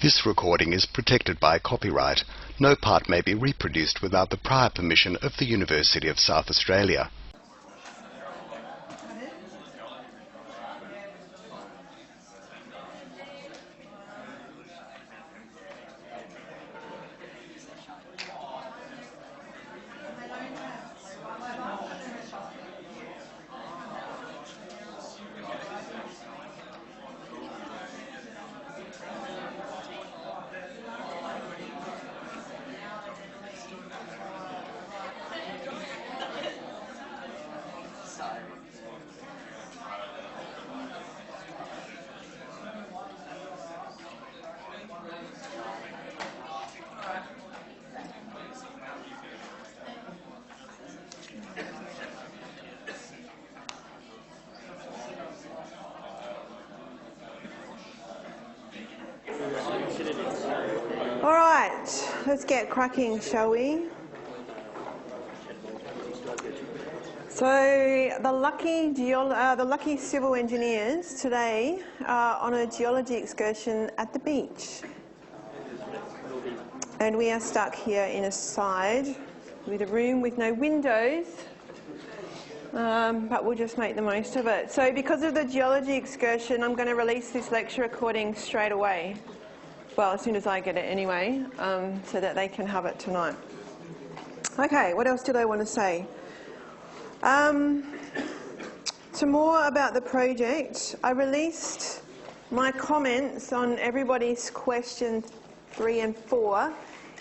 This recording is protected by copyright. No part may be reproduced without the prior permission of the University of South Australia. All right, let's get cracking, shall we? So the lucky civil engineers today are on a geology excursion at the beach. And we are stuck here in a side with a room with no windows, but we'll just make the most of it. So because of the geology excursion, I'm going to release this lecture recording straight away. Well, as soon as I get it anyway, so that they can have it tonight. Okay, what else did I want to say? Some more about the project. I released my comments on everybody's question 3 and 4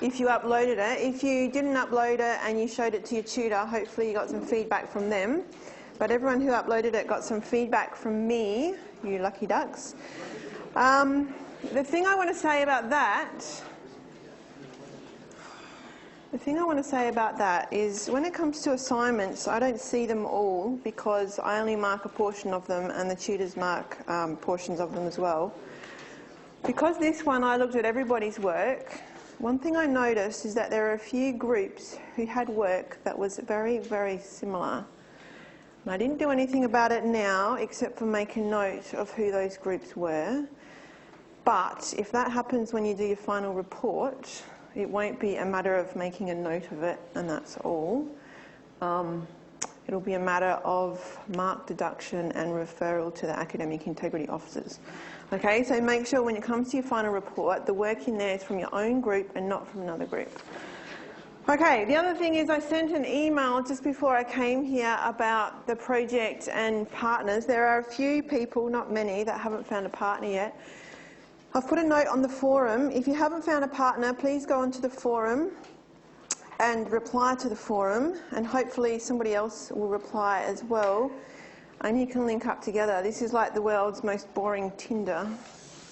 if you uploaded it. If you didn't upload it and you showed it to your tutor, hopefully you got some feedback from them. But everyone who uploaded it got some feedback from me, you lucky ducks. The thing I want to say about that is when it comes to assignments, I don't see them all because I only mark a portion of them and the tutors mark portions of them as well. Because this one I looked at everybody's work, one thing I noticed is that there are a few groups who had work that was very, very similar. And I didn't do anything about it now except for make a note of who those groups were. But if that happens when you do your final report, it won't be a matter of making a note of it and that's all. It'll be a matter of mark deduction and referral to the academic integrity officers. Okay, so make sure when it comes to your final report, the work in there is from your own group and not from another group. Okay, the other thing is I sent an email just before I came here about the project and partners. There are a few people, not many, that haven't found a partner yet. I've put a note on the forum. If you haven't found a partner, please go onto the forum and reply to the forum, and hopefully somebody else will reply as well, and you can link up together. This is like the world's most boring Tinder.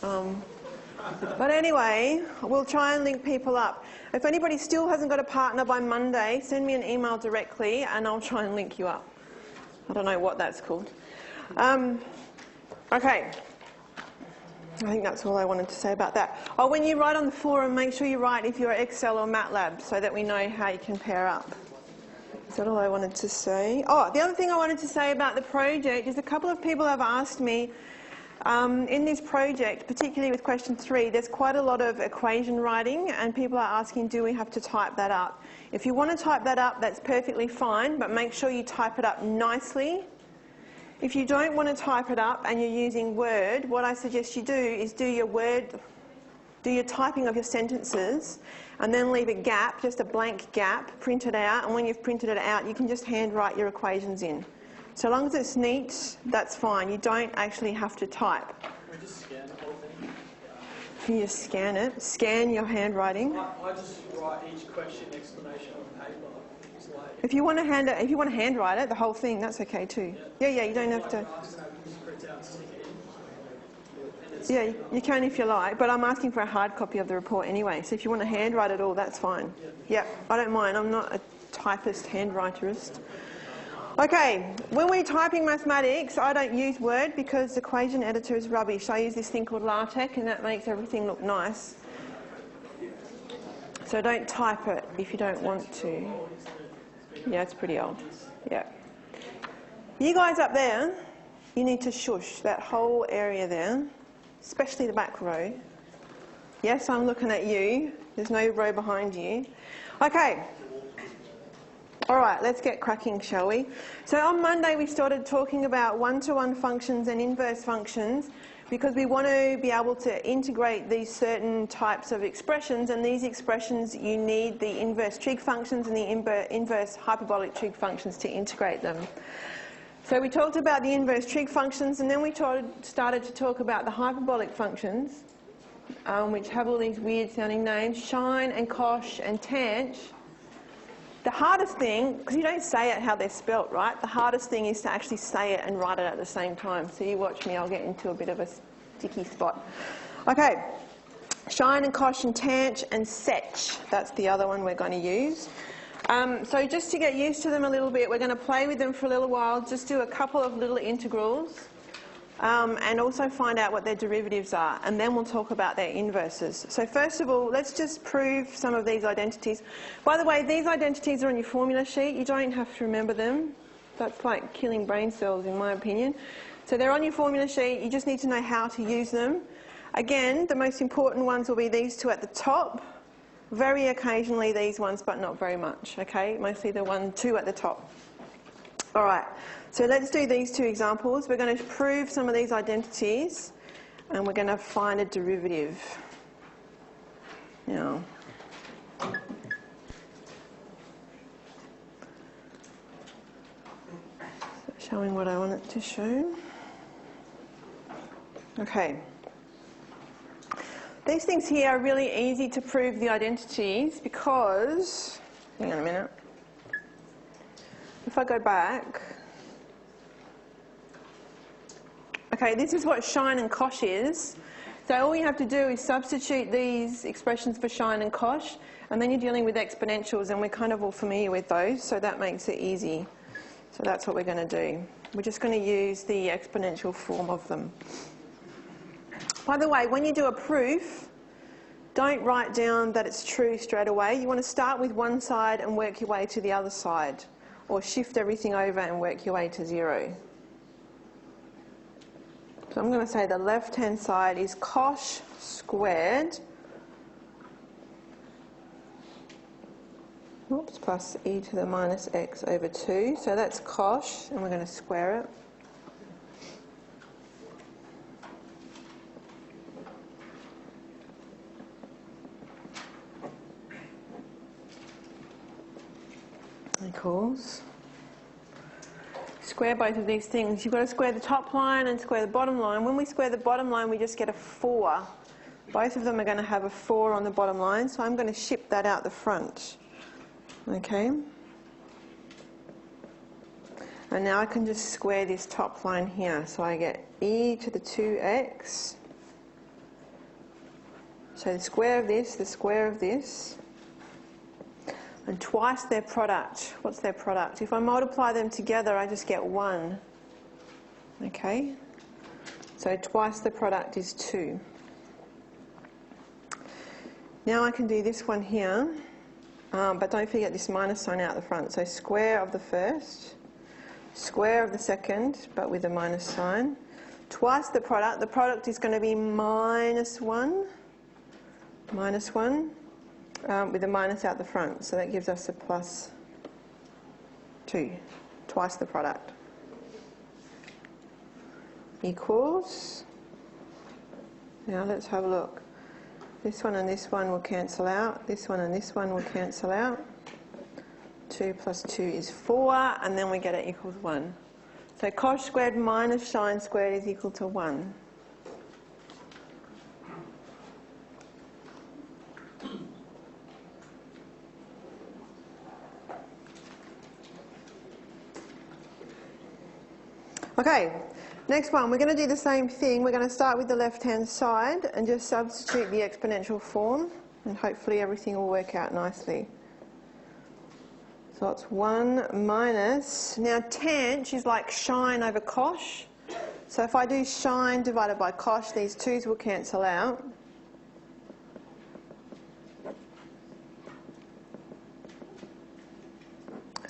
But anyway, we'll try and link people up. If anybody still hasn't got a partner by Monday, send me an email directly and I'll try and link you up. I don't know what that's called. Okay. I think that's all I wanted to say about that. Oh, when you write on the forum, make sure you write if you're Excel or MATLAB so that we know how you can pair up. Is that all I wanted to say? Oh, the other thing I wanted to say about the project is a couple of people have asked me, in this project, particularly with question 3, there's quite a lot of equation writing and people are asking, do we have to type that up? If you want to type that up, that's perfectly fine, but make sure you type it up nicely. If you don't want to type it up and you're using Word, what I suggest you do is do your typing of your sentences and then leave a gap, just a blank gap, print it out, and when you've printed it out, you can just handwrite your equations in. So long as it's neat, that's fine. You don't actually have to type. Can we just scan the whole thing? Can you just scan it? Scan your handwriting? I just write each question explanation on paper. If you want to handwrite it, the whole thing, that's okay too. Yeah, you don't have to. Yeah, you can if you like, but I'm asking for a hard copy of the report anyway, so if you want to handwrite it all, that's fine. Yeah, I don't mind. I'm not a typist, handwriterist. Okay, when we're typing mathematics, I don't use Word because the equation editor is rubbish. I use this thing called LaTeX and that makes everything look nice. So don't type it if you don't want to. Yeah, it's pretty old. Yeah. You guys up there, you need to shush that whole area there, especially the back row. Yes, I'm looking at you. There's no row behind you. Okay. All right, let's get cracking, shall we? So on Monday we started talking about one-to-one functions and inverse functions because we want to be able to integrate these certain types of expressions, and these expressions you need the inverse trig functions and the inverse hyperbolic trig functions to integrate them. So we talked about the inverse trig functions, and then we started to talk about the hyperbolic functions, which have all these weird sounding names, sine and cosh and tanh. The hardest thing, because you don't say it how they're spelt, right? The hardest thing is to actually say it and write it at the same time. So you watch me, I'll get into a bit of a sticky spot. Okay, sine and cosh and tanh and sech. That's the other one we're going to use. So just to get used to them a little bit, we're going to play with them for a little while, just do a couple of little integrals, and also find out what their derivatives are, and then we'll talk about their inverses. So first of all, let's just prove some of these identities. By the way, these identities are on your formula sheet. You don't have to remember them. That's like killing brain cells, in my opinion. So they're on your formula sheet. You just need to know how to use them. Again, the most important ones will be these two at the top. Very occasionally these ones, but not very much, okay? Mostly the 2 at the top. All right, so let's do these two examples. We're going to prove some of these identities, and we're going to find a derivative. Now, showing what I want it to show. Okay. These things here are really easy to prove the identities because, hang on a minute, if I go back, okay, this is what sine and cosh is. So all you have to do is substitute these expressions for sine and cosh, and then you're dealing with exponentials, and we're kind of all familiar with those, so that makes it easy. So that's what we're going to do. We're just going to use the exponential form of them. By the way, when you do a proof, don't write down that it's true straight away. You want to start with one side and work your way to the other side, or shift everything over and work your way to 0. So I'm going to say the left-hand side is cosh squared, plus e to the minus x over 2. So that's cosh, and we're going to square it. Equals. Square both of these things. You've got to square the top line and square the bottom line. When we square the bottom line, we just get a 4. Both of them are going to have a 4 on the bottom line, so I'm going to ship that out the front. Okay? And now I can just square this top line here. So I get e to the 2x. So the square of this, the square of this, and twice their product. What's their product? If I multiply them together, I just get 1. Okay? So twice the product is 2. Now I can do this one here, but don't forget this minus sign out the front. So square of the first, square of the second, but with a minus sign. Twice the product is going to be minus 1, with a minus out the front, so that gives us a plus 2, twice the product, equals, now let's have a look, this one and this one will cancel out, this one and this one will cancel out, 2 plus 2 is 4, and then we get it equals 1. So cosh squared minus sine squared is equal to 1. Okay, next one, we're going to do the same thing. We're going to start with the left-hand side and just substitute the exponential form, and hopefully everything will work out nicely. So it's 1 minus, now tanh is like sine over cosh. So if I do sine divided by cosh, these 2's will cancel out.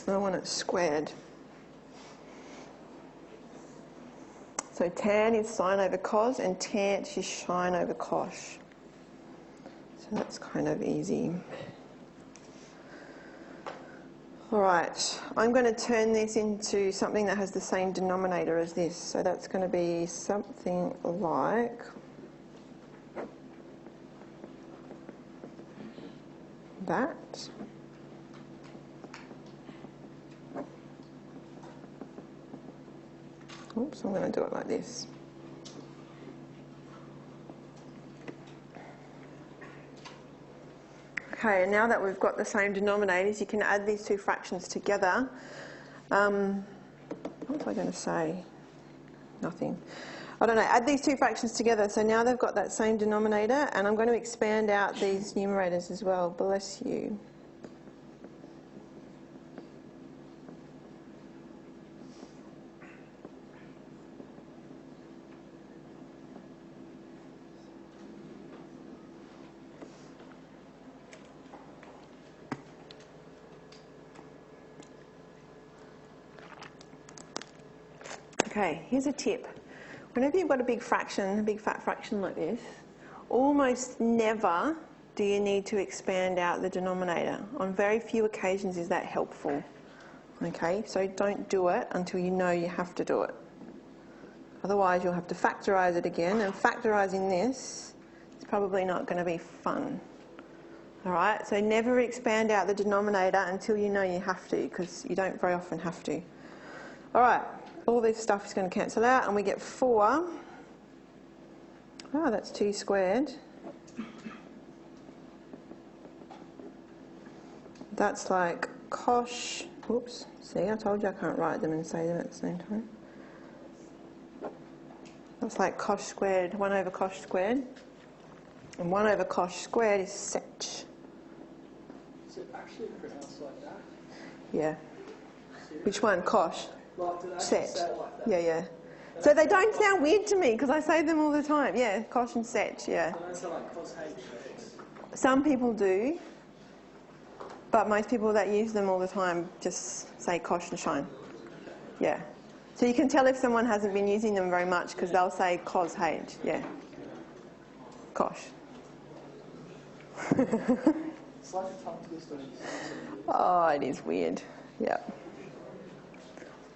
And I want it squared. So tan is sine over cos, and tant is sine over cosh. So that's kind of easy. All right, I'm going to turn this into something that has the same denominator as this. So that's going to be something like that. Oops, I'm going to do it like this. Okay, and now that we've got the same denominators, you can add these two fractions together. What was I going to say? Nothing. I don't know, add these two fractions together. So now they've got that same denominator, and I'm going to expand out these numerators as well. Bless you. Okay, here's a tip. Whenever you've got a big fraction, a big fat fraction like this, almost never do you need to expand out the denominator. On very few occasions is that helpful. Okay, so don't do it until you know you have to do it. Otherwise you'll have to factorise it again, and factorising this is probably not going to be fun. Alright, so never expand out the denominator until you know you have to, because you don't very often have to. Alright. All this stuff is going to cancel out, and we get 4. Oh, that's 2 squared. That's like cosh. Oops, see, I told you I can't write them and say them at the same time. That's like cosh squared, 1 over cosh squared. And 1 over cosh squared is sech. Is it actually pronounced like that? Yeah. Which one? Cosh? Like, do they actually Set. say it like that? Yeah, yeah. So they don't sound weird to me because I say them all the time. Yeah, cosh and set, yeah. They don't sound like cos H. Some people do, but most people that use them all the time just say cosh and shine. Yeah. So you can tell if someone hasn't been using them very much because they'll say cos H, yeah. Cosh. It's like a tongue twister. Oh, it is weird. Yeah.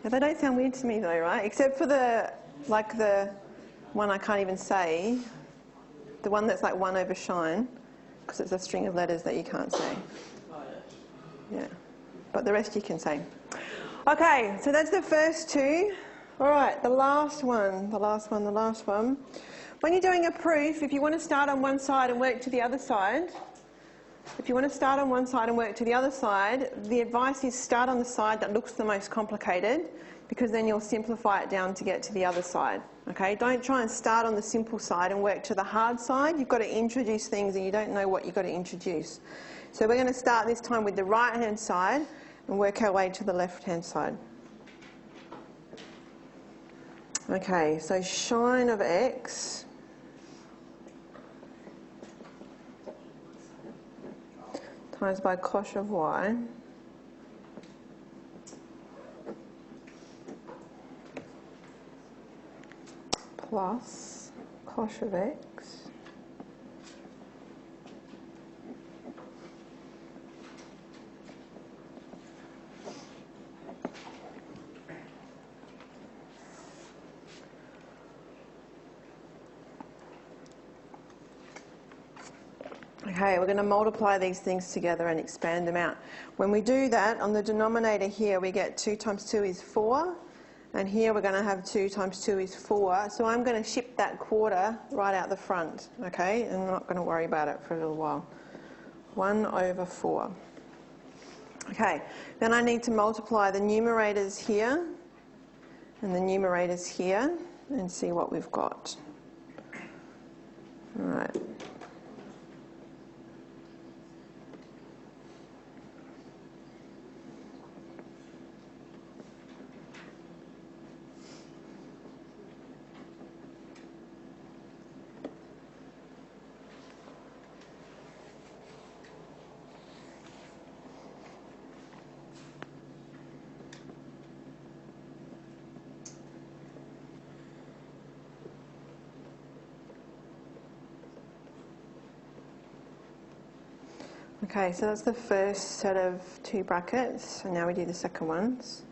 Yeah, they don't sound weird to me though, right? Except for the one I can't even say, the one that's like 1 over shine, because it's a string of letters that you can't say. Oh, yeah. Yeah. But the rest you can say. Okay, so that's the first two. All right, the last one. When you're doing a proof, if you want to start on one side and work to the other side, the advice is start on the side that looks the most complicated, because then you'll simplify it down to get to the other side. Okay? Don't try and start on the simple side and work to the hard side. You've got to introduce things and you don't know what you've got to introduce. So we're going to start this time with the right-hand side and work our way to the left-hand side. Okay, so shine of x times by cosh of y plus cosh of x Okay, we're going to multiply these things together and expand them out. When we do that, on the denominator here we get 2 times 2 is 4, and here we're going to have 2 times 2 is 4, so I'm going to ship that quarter right out the front, okay, and I'm not going to worry about it for a little while. 1 over 4. Okay, then I need to multiply the numerators here and the numerators here and see what we've got. All right. Okay, so that's the first set of two brackets, and now we do the second ones.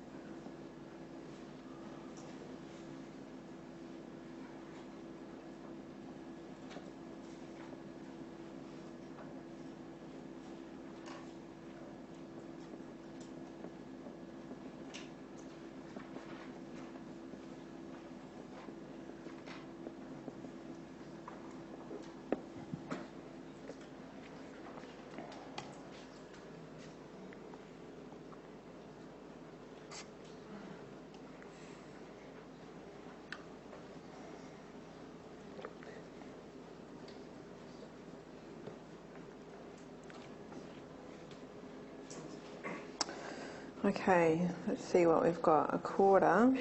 Okay, let's see what we've got. A quarter.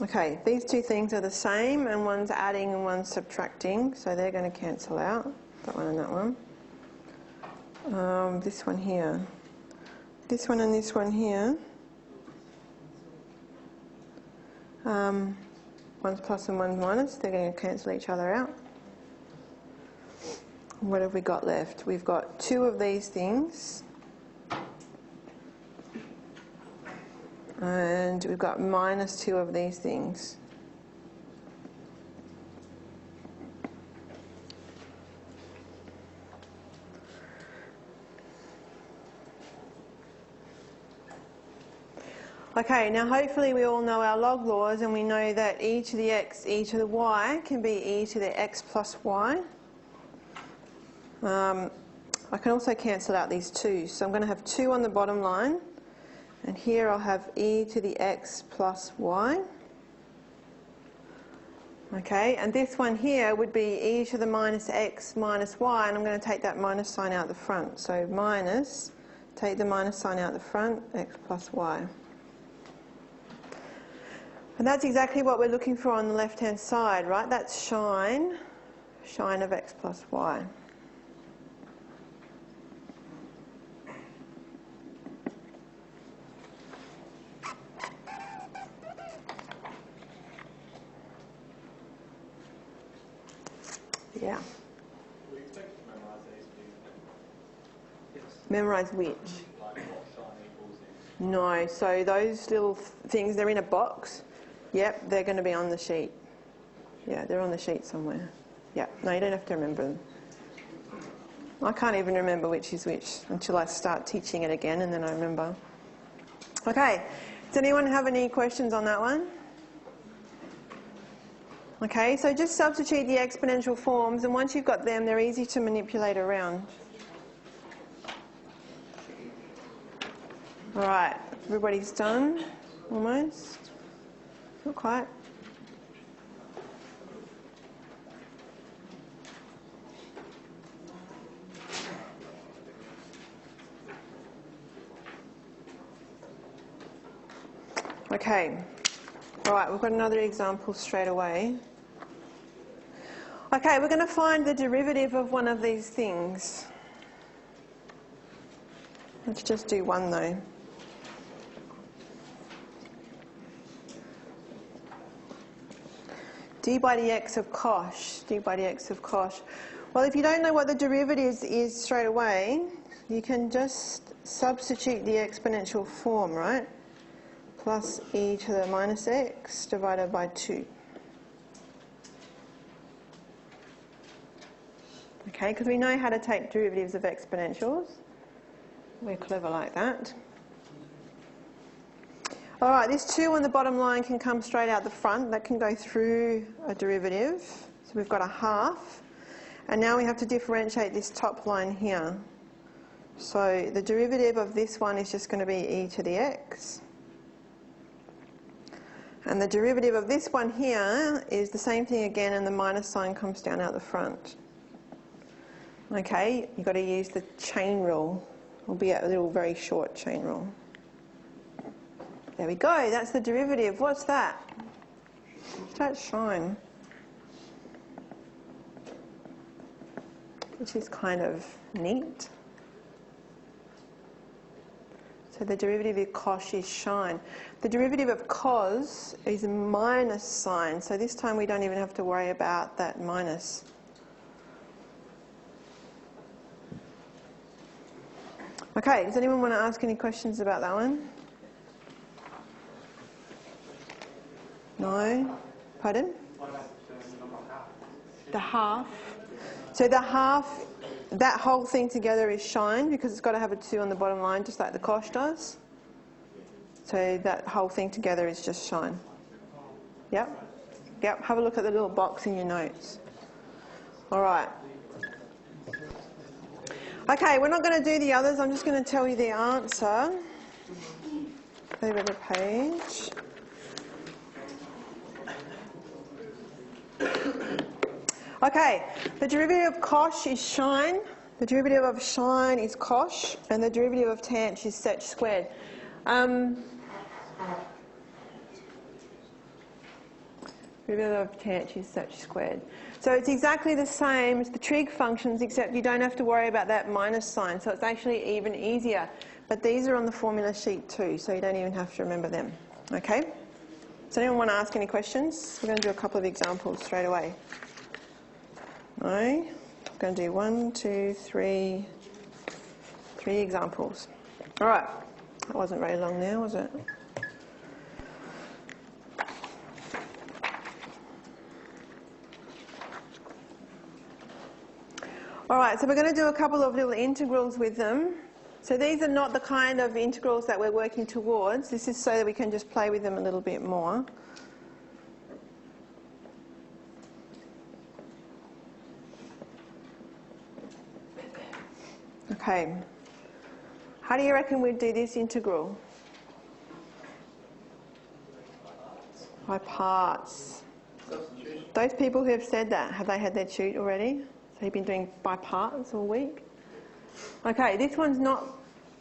Okay, these two things are the same, and one's adding and one's subtracting, so they're going to cancel out, that one and that one. This one here. This one and this one here. One's plus and one's minus, they're going to cancel each other out. What have we got left? We've got two of these things. And we've got minus two of these things. Okay, now hopefully we all know our log laws, and we know that e to the x, e to the y can be e to the x plus y. I can also cancel out these 2's, so I'm going to have 2 on the bottom line. And here I'll have e to the x plus y. Okay, and this one here would be e to the minus x minus y, and I'm going to take that minus sign out the front. So minus, take the minus sign out the front, x plus y. And that's exactly what we're looking for on the left-hand side, right? That's shine of x plus y. Yeah. We expect to memorise these, please. Yes. Memorize which? Like what shine equals in. No, so those little things, they're in a box. Yep, they're going to be on the sheet. Yeah, they're on the sheet somewhere. Yeah, no, you don't have to remember them. I can't even remember which is which until I start teaching it again, and then I remember. Okay, does anyone have any questions on that one? Okay, so just substitute the exponential forms, and once you've got them, they're easy to manipulate around. All right, everybody's done, almost. Not quite. Okay, all right, we've got another example straight away. Okay, we're going to find the derivative of one of these things. Let's just do one though. d by dx of cosh, d by dx of cosh. Well, if you don't know what the derivative is straight away, you can just substitute the exponential form, right? Plus e to the minus x divided by 2. Okay, because we know how to take derivatives of exponentials. We're clever like that. All right, this 2 on the bottom line can come straight out the front. That can go through a derivative. So we've got a half. And now we have to differentiate this top line here. So the derivative of this one is just going to be e to the x. And the derivative of this one here is the same thing again, and the minus sign comes down out the front. Okay, you've got to use the chain rule, albeit a little very short chain rule. There we go, that's the derivative. What's that? That's shine. Which is kind of neat. So the derivative of cosh is shine. The derivative of cos is a minus sign, so this time we don't even have to worry about that minus. Okay, does anyone want to ask any questions about that one? No? Pardon? The half. So the half, that whole thing together is shine because it's got to have a 2 on the bottom line just like the cosh does. So that whole thing together is just shine. Yep. Yep. Have a look at the little box in your notes. All right. Okay, we're not going to do the others. I'm just going to tell you the answer. Over the page. Okay, the derivative of cosh is shine, the derivative of shine is cosh, and the derivative of tanh is sech squared. Derivative of tanh is sech squared. So it's exactly the same as the trig functions, except you don't have to worry about that minus sign, so it's actually even easier. But these are on the formula sheet too, so you don't even have to remember them. Okay? Does anyone want to ask any questions? We're going to do a couple of examples straight away. No? I'm going to do 1, 2, 3 examples. All right. That wasn't very long now, was it? All right, so we're going to do a couple of little integrals with them. So these are not the kind of integrals that we're working towards. This is so that we can just play with them a little bit more. Okay. How do you reckon we'd do this integral? By parts. Those people who have said that, have they had their tute already? So you've been doing by parts all week? Okay, this one's not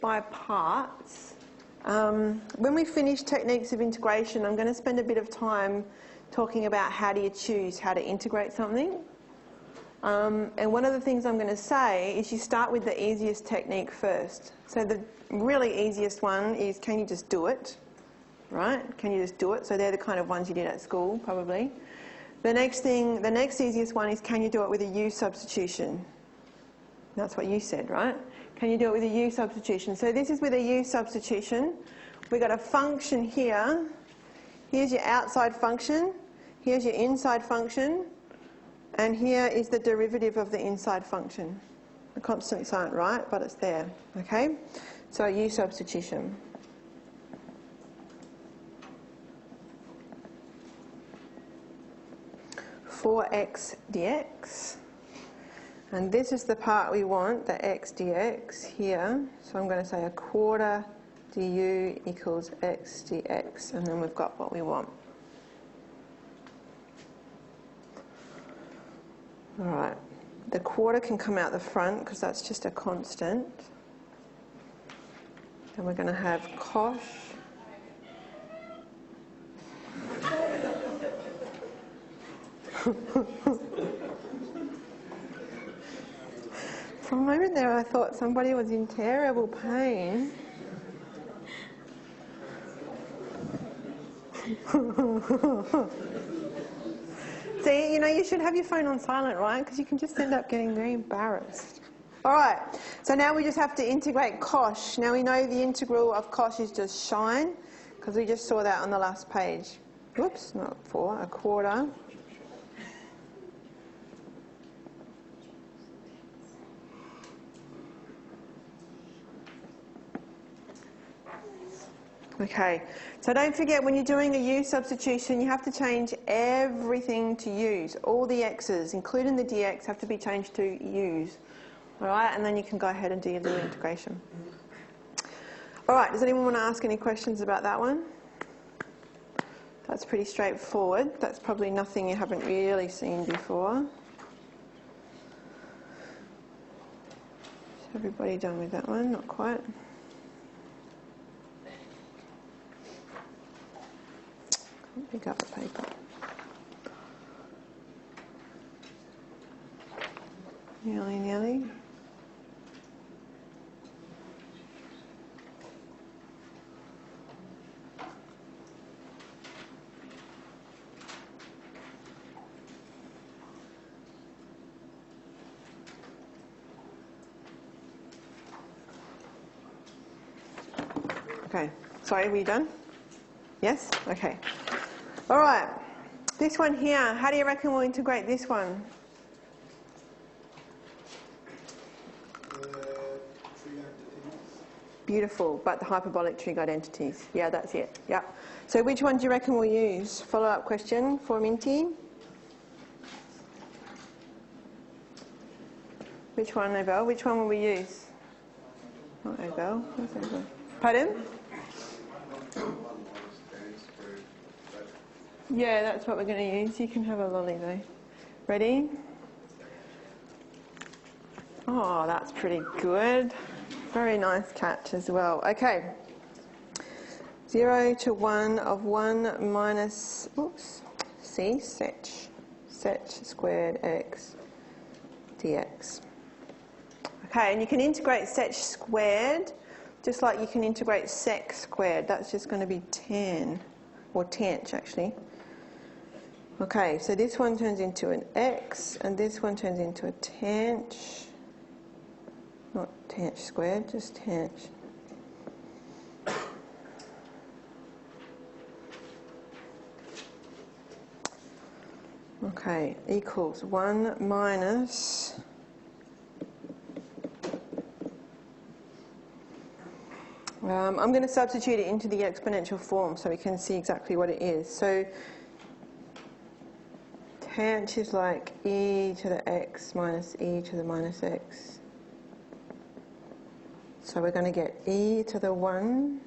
by parts. When we finish techniques of integration, I'm going to spend a bit of time talking about how do you choose how to integrate something. And one of the things I'm going to say is you start with the easiest technique first. So the really easiest one is can you just do it, right? Can you just do it? So they're the kind of ones you did at school, probably. The next easiest one is can you do it with a U substitution? That's what you said, right? Can you do it with a U substitution? So this is with a U substitution. We've got a function here. Here's your outside function. Here's your inside function. And here is the derivative of the inside function. The constants aren't right, but it's there. Okay? So U substitution. For x dx. And this is the part we want, the x dx here. So I'm going to say a quarter du equals x dx. And then we've got what we want. All right. The quarter can come out the front because that's just a constant. And we're going to have cosh. For a moment there I thought somebody was in terrible pain. See, you know, you should have your phone on silent, right? Because you can just end up getting very embarrassed. All right, so now we just have to integrate cosh. Now we know the integral of cosh is just shine, because we just saw that on the last page. Whoops, not 4, a quarter. Okay, so don't forget when you're doing a U substitution, you have to change everything to U's. All the X's, including the dx, have to be changed to U's. All right, and then you can go ahead and do your little integration. All right, does anyone want to ask any questions about that one? That's pretty straightforward. That's probably nothing you haven't really seen before. Is everybody done with that one? Not quite. Can't pick up the paper. Nearly. Okay. Sorry, were you done? Yes? Okay. All right. This one here, how do you reckon we'll integrate this one? Beautiful, but the hyperbolic trig identities. Yeah, that's it. Yeah. So which one do you reckon we'll use? Follow-up question for Minty. Which one, Abel? Which one will we use? Not Abel. Where's Abel? Pardon? Yeah, that's what we're going to use. You can have a lolly though. Ready? Oh, that's pretty good. Very nice catch as well. Okay. 0 to 1 of 1 minus, oops, c, sech squared x dx. Okay, and you can integrate sech squared just like you can integrate sec squared. That's just going to be tan, or tanh actually. Okay, so this one turns into an x, and this one turns into a tanh. Not tanh squared, just tanh. Okay, equals 1 minus I'm going to substitute it into the exponential form so we can see exactly what it is. So tanh is like e to the x minus e to the minus x. So we're going to get e to the 1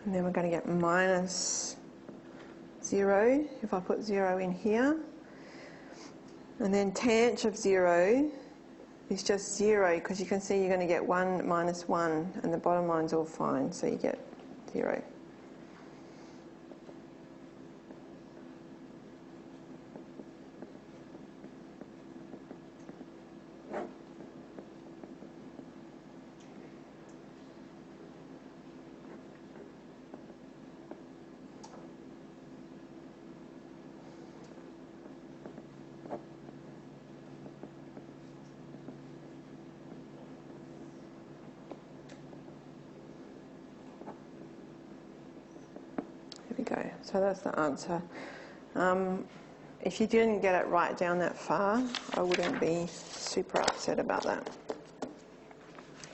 and then we're going to get minus 0 if I put 0 in here. And then tanh of 0 is just 0 because you can see you're going to get 1 minus 1 and the bottom line's all fine, so you get 0. Go. So that's the answer. If you didn't get it right down that far, I wouldn't be super upset about that.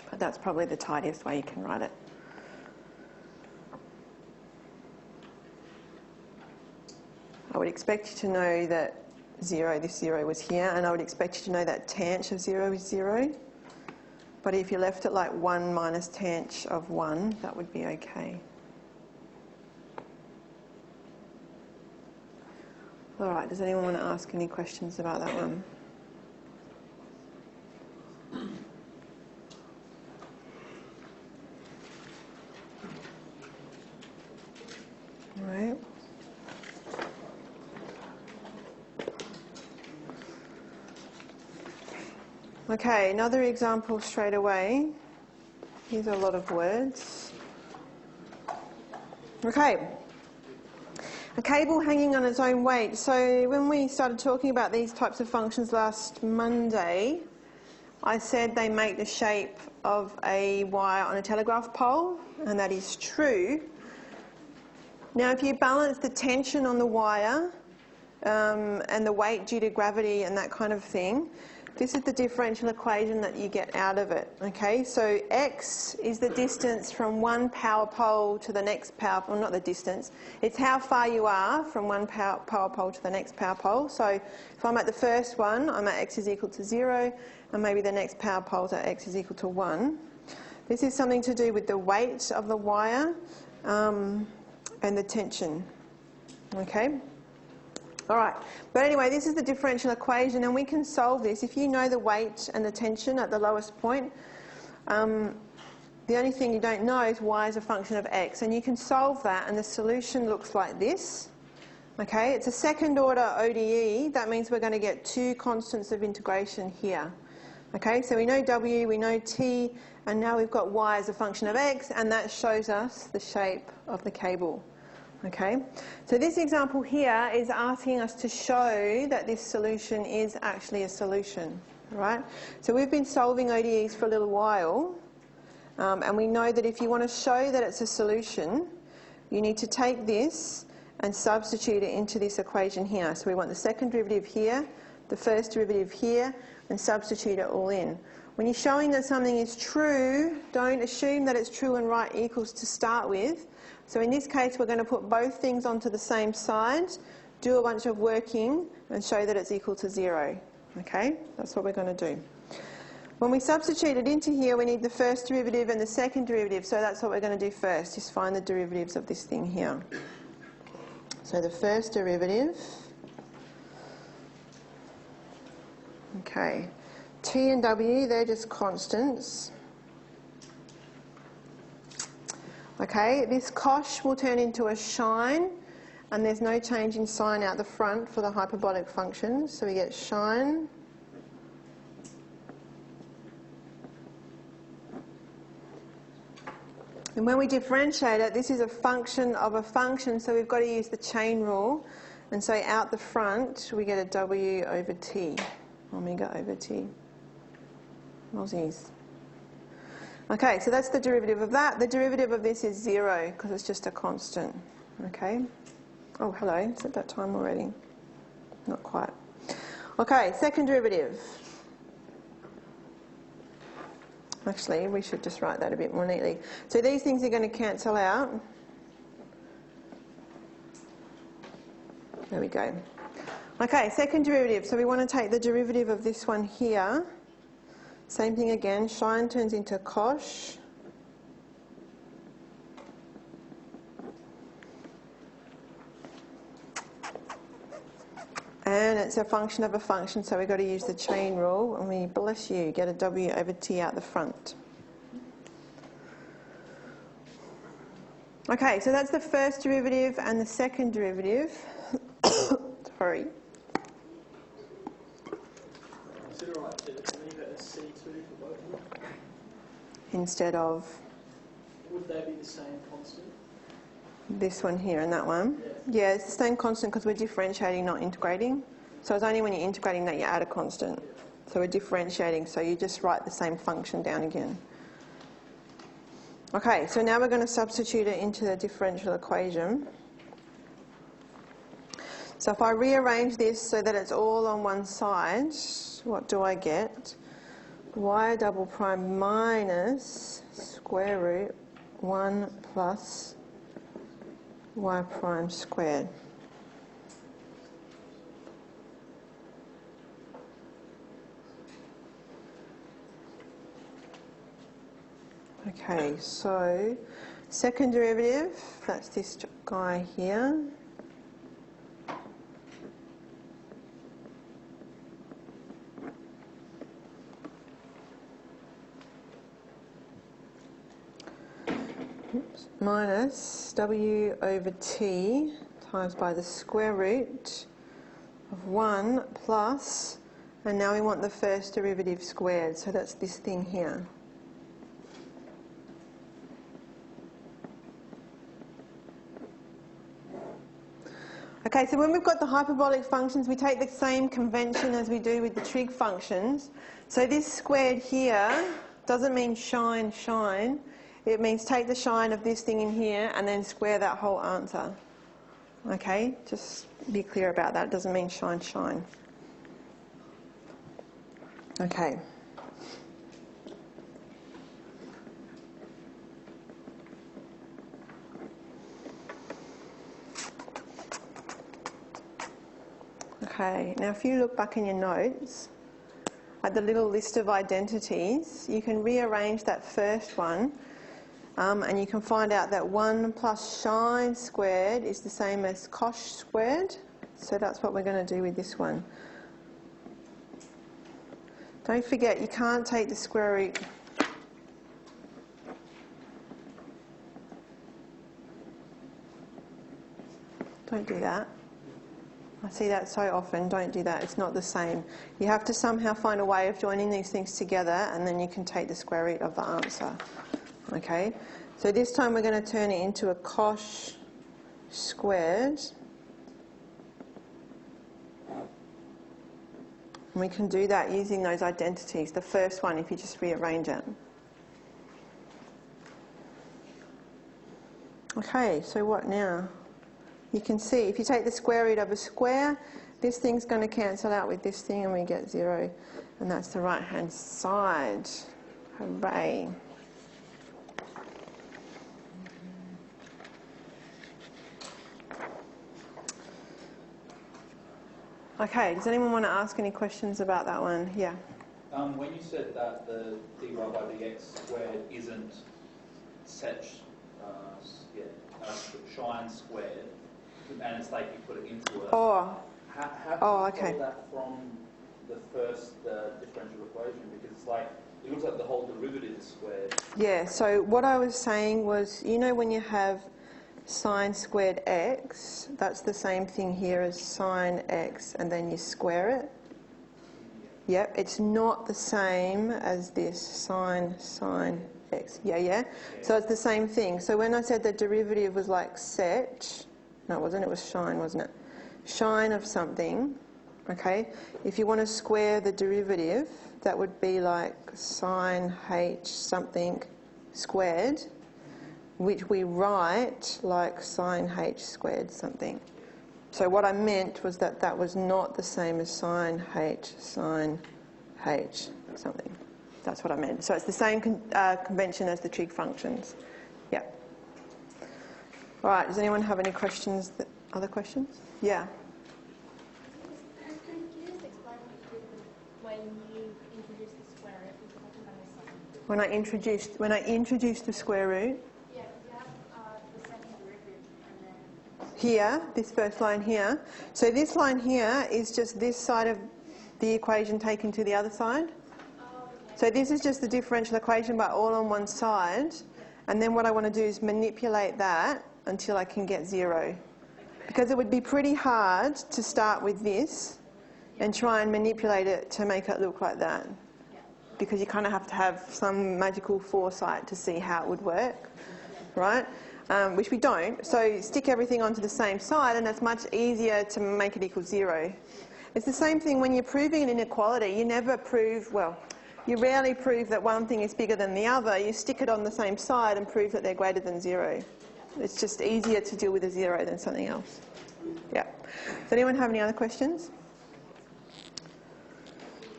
But that's probably the tidiest way you can write it. I would expect you to know that this 0 was here, and I would expect you to know that tanh of 0 is 0. But if you left it like 1 minus tanh of 1, that would be okay. All right, does anyone want to ask any questions about that one? All right. Okay, another example straight away. Here's a lot of words. Okay. A cable hanging on its own weight. So when we started talking about these types of functions last Monday, I said they make the shape of a wire on a telegraph pole, and that is true. Now if you balance the tension on the wire and the weight due to gravity and that kind of thing, this is the differential equation that you get out of it. Okay, so x is the distance from one power pole to the next power pole, well, not the distance, it's how far you are from one power pole to the next power pole. So if I'm at the first one, I'm at x is equal to 0, and maybe the next power pole's at x is equal to 1. This is something to do with the weight of the wire and the tension. Okay? All right, but anyway, this is the differential equation, and we can solve this. If you know the weight and the tension at the lowest point, the only thing you don't know is y is a function of x, and you can solve that, and the solution looks like this. Okay, it's a second order ODE. That means we're going to get two constants of integration here. Okay, so we know w, we know t, and now we've got y as a function of x, and that shows us the shape of the cable. Okay, so this example here is asking us to show that this solution is actually a solution. Right? So we've been solving ODEs for a little while, and we know that if you want to show that it's a solution, you need to take this and substitute it into this equation here. So we want the second derivative here, the first derivative here, and substitute it all in. When you're showing that something is true, don't assume that it's true and right equals to start with. So in this case, we're going to put both things onto the same side, do a bunch of working, and show that it's equal to 0. Okay, that's what we're going to do. When we substitute it into here, we need the first derivative and the second derivative, so that's what we're going to do first, just find the derivatives of this thing here. So the first derivative, okay, t and w, they're just constants. Okay, this cosh will turn into a shine, and there's no change in sign out the front for the hyperbolic functions, so we get shine and when we differentiate it, this is a function of a function, so we've got to use the chain rule, and so out the front we get a w over t, omega over t, Aussies. Okay, so that's the derivative of that. The derivative of this is 0 because it's just a constant. Okay. Oh, hello. Is it that time already? Not quite. Okay, second derivative. Actually, we should just write that a bit more neatly. So these things are going to cancel out. There we go. Okay, second derivative. So we want to take the derivative of this one here. Same thing again. Shine turns into cosh. And it's a function of a function, so we've got to use the chain rule, and we, bless you, get a w over t out the front. Okay, so that's the first derivative and the second derivative. Sorry. Is it alright to leave it as C2 for both of them? Instead of Would they be the same constant? this one here and that one? Yeah, it's the same constant because we're differentiating, not integrating. So it's only when you're integrating that you add a constant. So we're differentiating, so you just write the same function down again. Okay, so now we're going to substitute it into the differential equation. So if I rearrange this so that it's all on one side, what do I get? Y double prime minus square root 1 plus y prime squared. Okay, so second derivative, that's this guy here. Minus w over t times by the square root of 1 plus, and now we want the first derivative squared, so that's this thing here. Okay, so when we've got the hyperbolic functions, we take the same convention as we do with the trig functions. So this squared here doesn't mean shine, shine. It means take the shine of this thing in here and then square that whole answer. Okay, just be clear about that. It doesn't mean shine, shine. Okay. Okay, now if you look back in your notes at the little list of identities, you can rearrange that first one. And you can find out that 1 plus shine squared is the same as cosh squared. So that's what we're going to do with this one. Don't forget, you can't take the square root. Don't do that. I see that so often. Don't do that. It's not the same. You have to somehow find a way of joining these things together, and then you can take the square root of the answer. Okay, so this time we're going to turn it into a cosh squared And we can do that using those identities. The first one, if you just rearrange it. Okay, so what now? You can see, if you take the square root of a square, this thing's going to cancel out with this thing and we get 0. And that's the right-hand side. Hooray. Okay, does anyone want to ask any questions about that one? Yeah. When you said that the dy by dx squared isn't such shine squared, and it's like you put it into it. Oh. How do you get that from the first differential equation? Because it's like, it looks like the whole derivative is squared. Yeah, so what I was saying was, you know when you have sine squared x, that's the same thing here as sine x, and then you square it. Yep, it's not the same as this sine x. Yeah. So it's the same thing. So when I said the derivative was like sech, no it wasn't, it was shine, wasn't it? Shine of something, okay? If you want to square the derivative, that would be like sine h something squared, which we write like sine h squared something. So what I meant was that that was not the same as sine h something. That's what I meant. So it's the same convention as the trig functions. Yeah. All right, does anyone have any questions? Other questions? Yeah. Can you just explain what you did when you introduced the square root? Because I don't understand. When I introduced the square root, Yeah, you have the second derivative and then... here, this first line here. So this line here is just this side of the equation taken to the other side. So this is just the differential equation but all on one side. And then what I want to do is manipulate that until I can get 0. Because it would be pretty hard to start with this and try and manipulate it to make it look like that. Because you kind of have to have some magical foresight to see how it would work, right? Which we don't. So stick everything onto the same side and it's much easier to make it equal 0. It's the same thing when you're proving an inequality. You never prove, well, you rarely prove that one thing is bigger than the other. You stick it on the same side and prove that they're greater than 0. It's just easier to deal with a 0 than something else. Yeah. Does anyone have any other questions?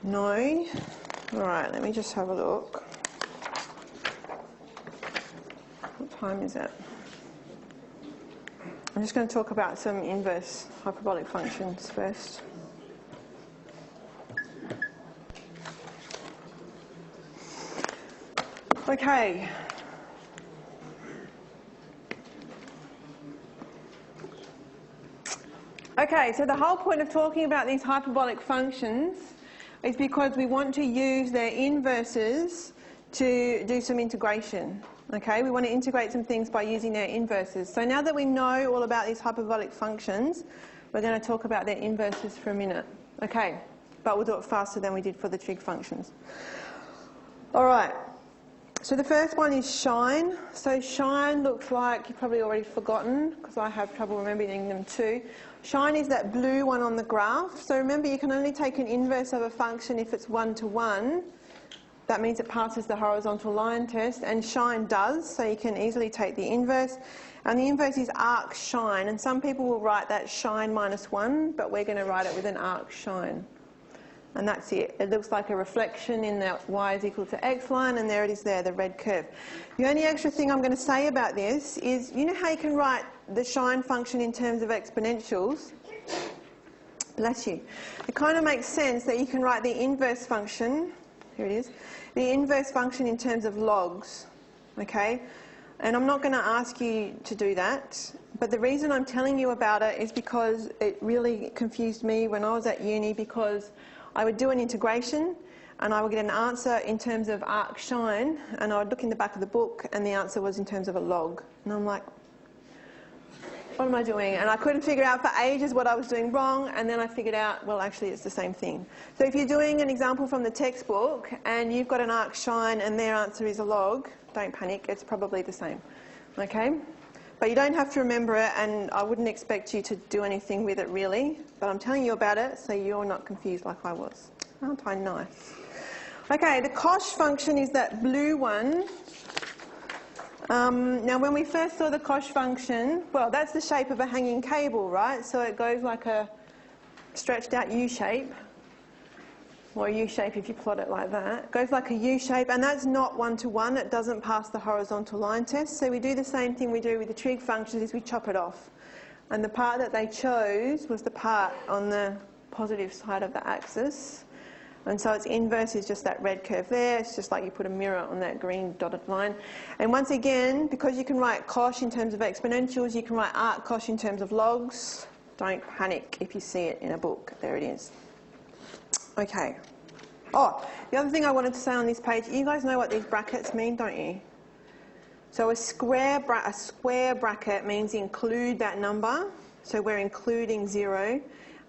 No? All right, let me just have a look. What time is it? I'm just going to talk about some inverse hyperbolic functions first. Okay. Okay, so the whole point of talking about these hyperbolic functions is because we want to use their inverses to do some integration. Okay, we want to integrate some things by using their inverses. So now that we know all about these hyperbolic functions, we're going to talk about their inverses for a minute. Okay, but we'll do it faster than we did for the trig functions. All right. So the first one is shine. So shine looks like, you've probably already forgotten, because I have trouble remembering them too. Shine is that blue one on the graph. So remember, you can only take an inverse of a function if it's 1-to-1. That means it passes the horizontal line test, and shine does, so you can easily take the inverse. And the inverse is arc shine, and some people will write that shine minus 1, but we're going to write it with an arc shine. And that's it. It looks like a reflection in that y is equal to x line, and there it is there, the red curve. The only extra thing I'm going to say about this is, you know how you can write the shine function in terms of exponentials? Bless you. It kind of makes sense that you can write the inverse function, here it is, the inverse function in terms of logs, okay? And I'm not going to ask you to do that, but the reason I'm telling you about it is because it really confused me when I was at uni, because I would do an integration and I would get an answer in terms of arc shine, and I would look in the back of the book and the answer was in terms of a log. And I'm like, what am I doing? And I couldn't figure out for ages what I was doing wrong, and then I figured out, well, actually it's the same thing. So if you're doing an example from the textbook and you've got an arc shine and their answer is a log, don't panic, it's probably the same. Okay? But you don't have to remember it, and I wouldn't expect you to do anything with it really, but I'm telling you about it so you're not confused like I was. Aren't I nice? Okay, the cosh function is that blue one. Now, when we first saw the cosh function, well, that's the shape of a hanging cable, right? So it goes like a stretched out U shape, or a U shape if you plot it like that. It goes like a U shape, and that's not one-to-one. It doesn't pass the horizontal line test. So we do the same thing we do with the trig functions, is we chop it off. And the part that they chose was the part on the positive side of the axis. And so its inverse is just that red curve there. It's just like you put a mirror on that green dotted line. And once again, because you can write cosh in terms of exponentials, you can write arc cosh in terms of logs. Don't panic if you see it in a book. There it is. Okay. Oh, the other thing I wanted to say on this page, you guys know what these brackets mean, don't you? So a square bracket means include that number. So we're including 0.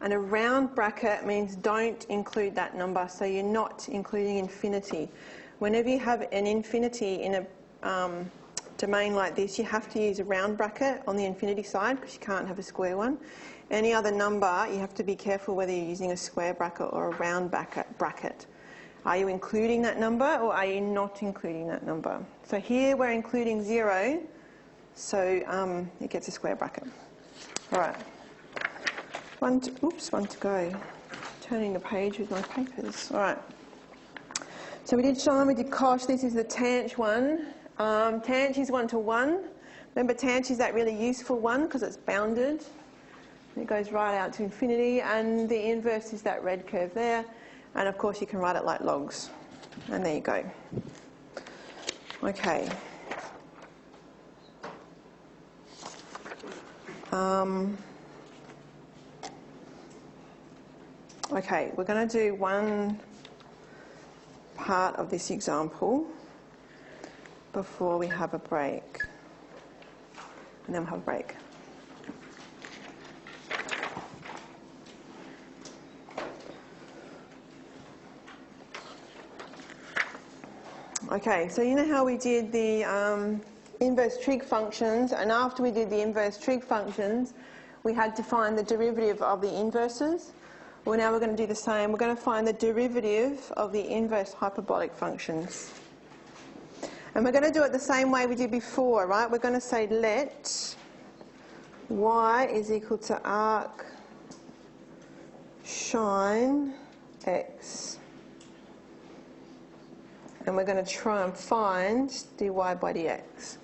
And a round bracket means don't include that number, so you're not including infinity. Whenever you have an infinity in a domain like this, you have to use a round bracket on the infinity side because you can't have a square one. Any other number, you have to be careful whether you're using a square bracket or a round bracket. Are you including that number or are you not including that number? So here we're including 0, so it gets a square bracket. All right. One to go. Turning the page with my papers. All right. So we did shine, we did cosh. This is the tanh one. Tanh is 1-to-1. Remember, tanh is that really useful one because it's bounded. It goes right out to infinity. And the inverse is that red curve there. And of course, you can write it like logs. And there you go. Okay. Okay, we're going to do one part of this example before we have a break. And then we'll have a break. Okay, so you know how we did the inverse trig functions, and after we did the inverse trig functions, we had to find the derivative of the inverses? Well, now we're going to do the same. We're going to find the derivative of the inverse hyperbolic functions. And we're going to do it the same way we did before, right? We're going to say let y is equal to arc sine x. And we're going to try and find dy by dx.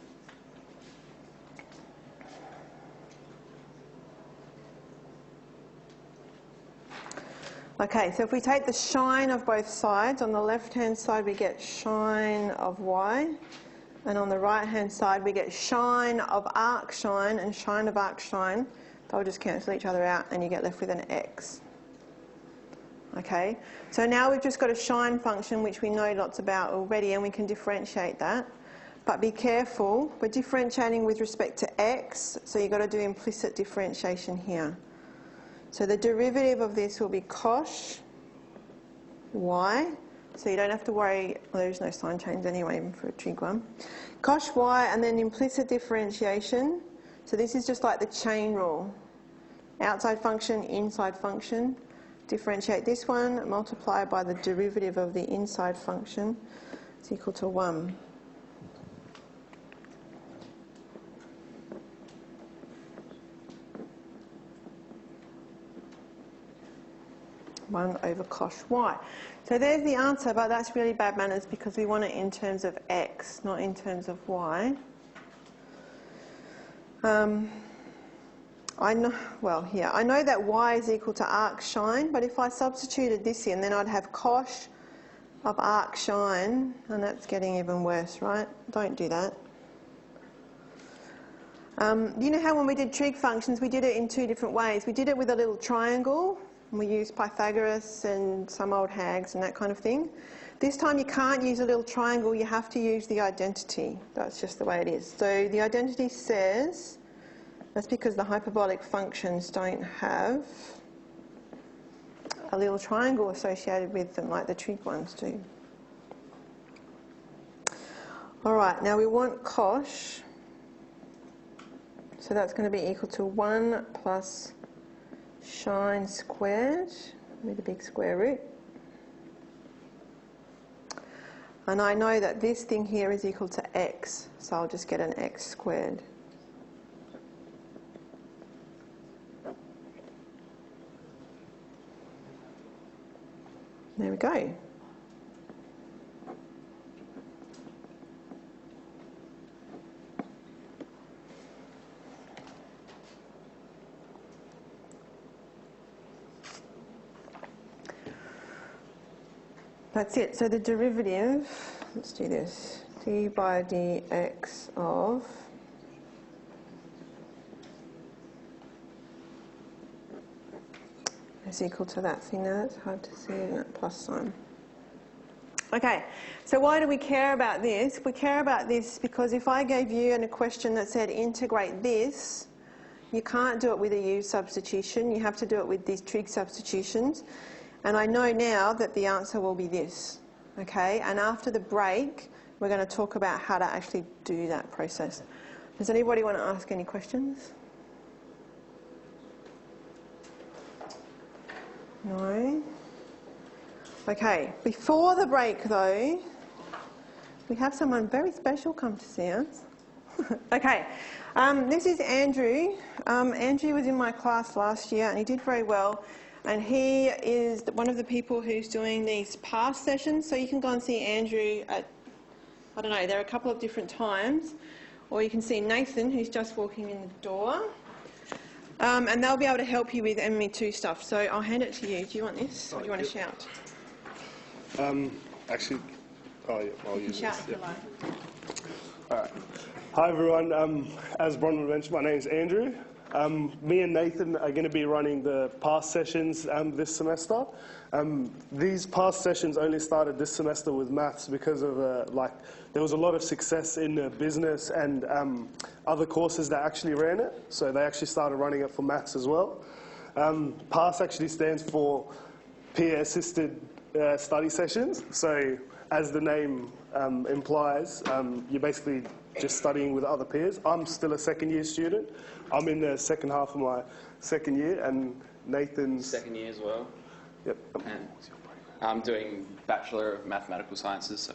Okay, so if we take the sine of both sides, on the left-hand side we get sine of y, and on the right-hand side we get sine of arc sine and sine of arc sine. They'll just cancel each other out and you get left with an x. Okay, so now we've just got a sine function which we know lots about already and we can differentiate that. But be careful, we're differentiating with respect to x, so you've got to do implicit differentiation here. So the derivative of this will be cosh y, so you don't have to worry, well, there's no sign change anyway even for a trig one. Cosh y and then implicit differentiation, so this is just like the chain rule. Outside function, inside function. Differentiate this one, multiply by the derivative of the inside function, it's equal to 1. 1 over cosh y. So there's the answer, but that's really bad manners because we want it in terms of x, not in terms of y. I know that y is equal to arc sine, but if I substituted this in, then I'd have cosh of arc sine, and that's getting even worse, right? Don't do that. You know how when we did trig functions, we did it in two different ways. We did it with a little triangle, and we used Pythagoras and some old hags and that kind of thing. This time you can't use a little triangle, you have to use the identity. That's just the way it is. So the identity says, that's because the hyperbolic functions don't have a little triangle associated with them like the trig ones do. Alright, now we want cosh, so that's going to be equal to 1 plus sine squared with a big square root. And I know that this thing here is equal to x, so I'll just get an x squared. There we go. That's it. So the derivative, let's do this, d by dx of is equal to that thing there. It's hard to see, isn't it? Plus sign. Okay, so why do we care about this? We care about this because if I gave you a question that said integrate this, you can't do it with a u substitution. You have to do it with these trig substitutions. And I know now that the answer will be this. Okay, and after the break, we're going to talk about how to actually do that process. Does anybody want to ask any questions? No? Okay, before the break though, we have someone very special come to see us. Okay, this is Andrew. Andrew was in my class last year and he did very well. And he is one of the people who's doing these past sessions. So you can go and see Andrew at, I don't know, there are a couple of different times. Or you can see Nathan, who's just walking in the door. And they'll be able to help you with MME2 stuff. So I'll hand it to you. Do you want this or do you want to shout? Actually, oh yeah, I'll use Shout this. if you like. All right. Hi everyone. As Bronwyn mentioned, my name is Andrew. Me and Nathan are going to be running the past sessions this semester. These past sessions only started this semester with maths because of there was a lot of success in business and other courses that actually ran it. So they actually started running it for maths as well. PASS actually stands for peer assisted study sessions. So as the name implies, you're basically just studying with other peers. I'm still a second year student. I'm in the second half of my second year, and Nathan's... Second year as well. Yep. And I'm doing Bachelor of Mathematical Sciences, so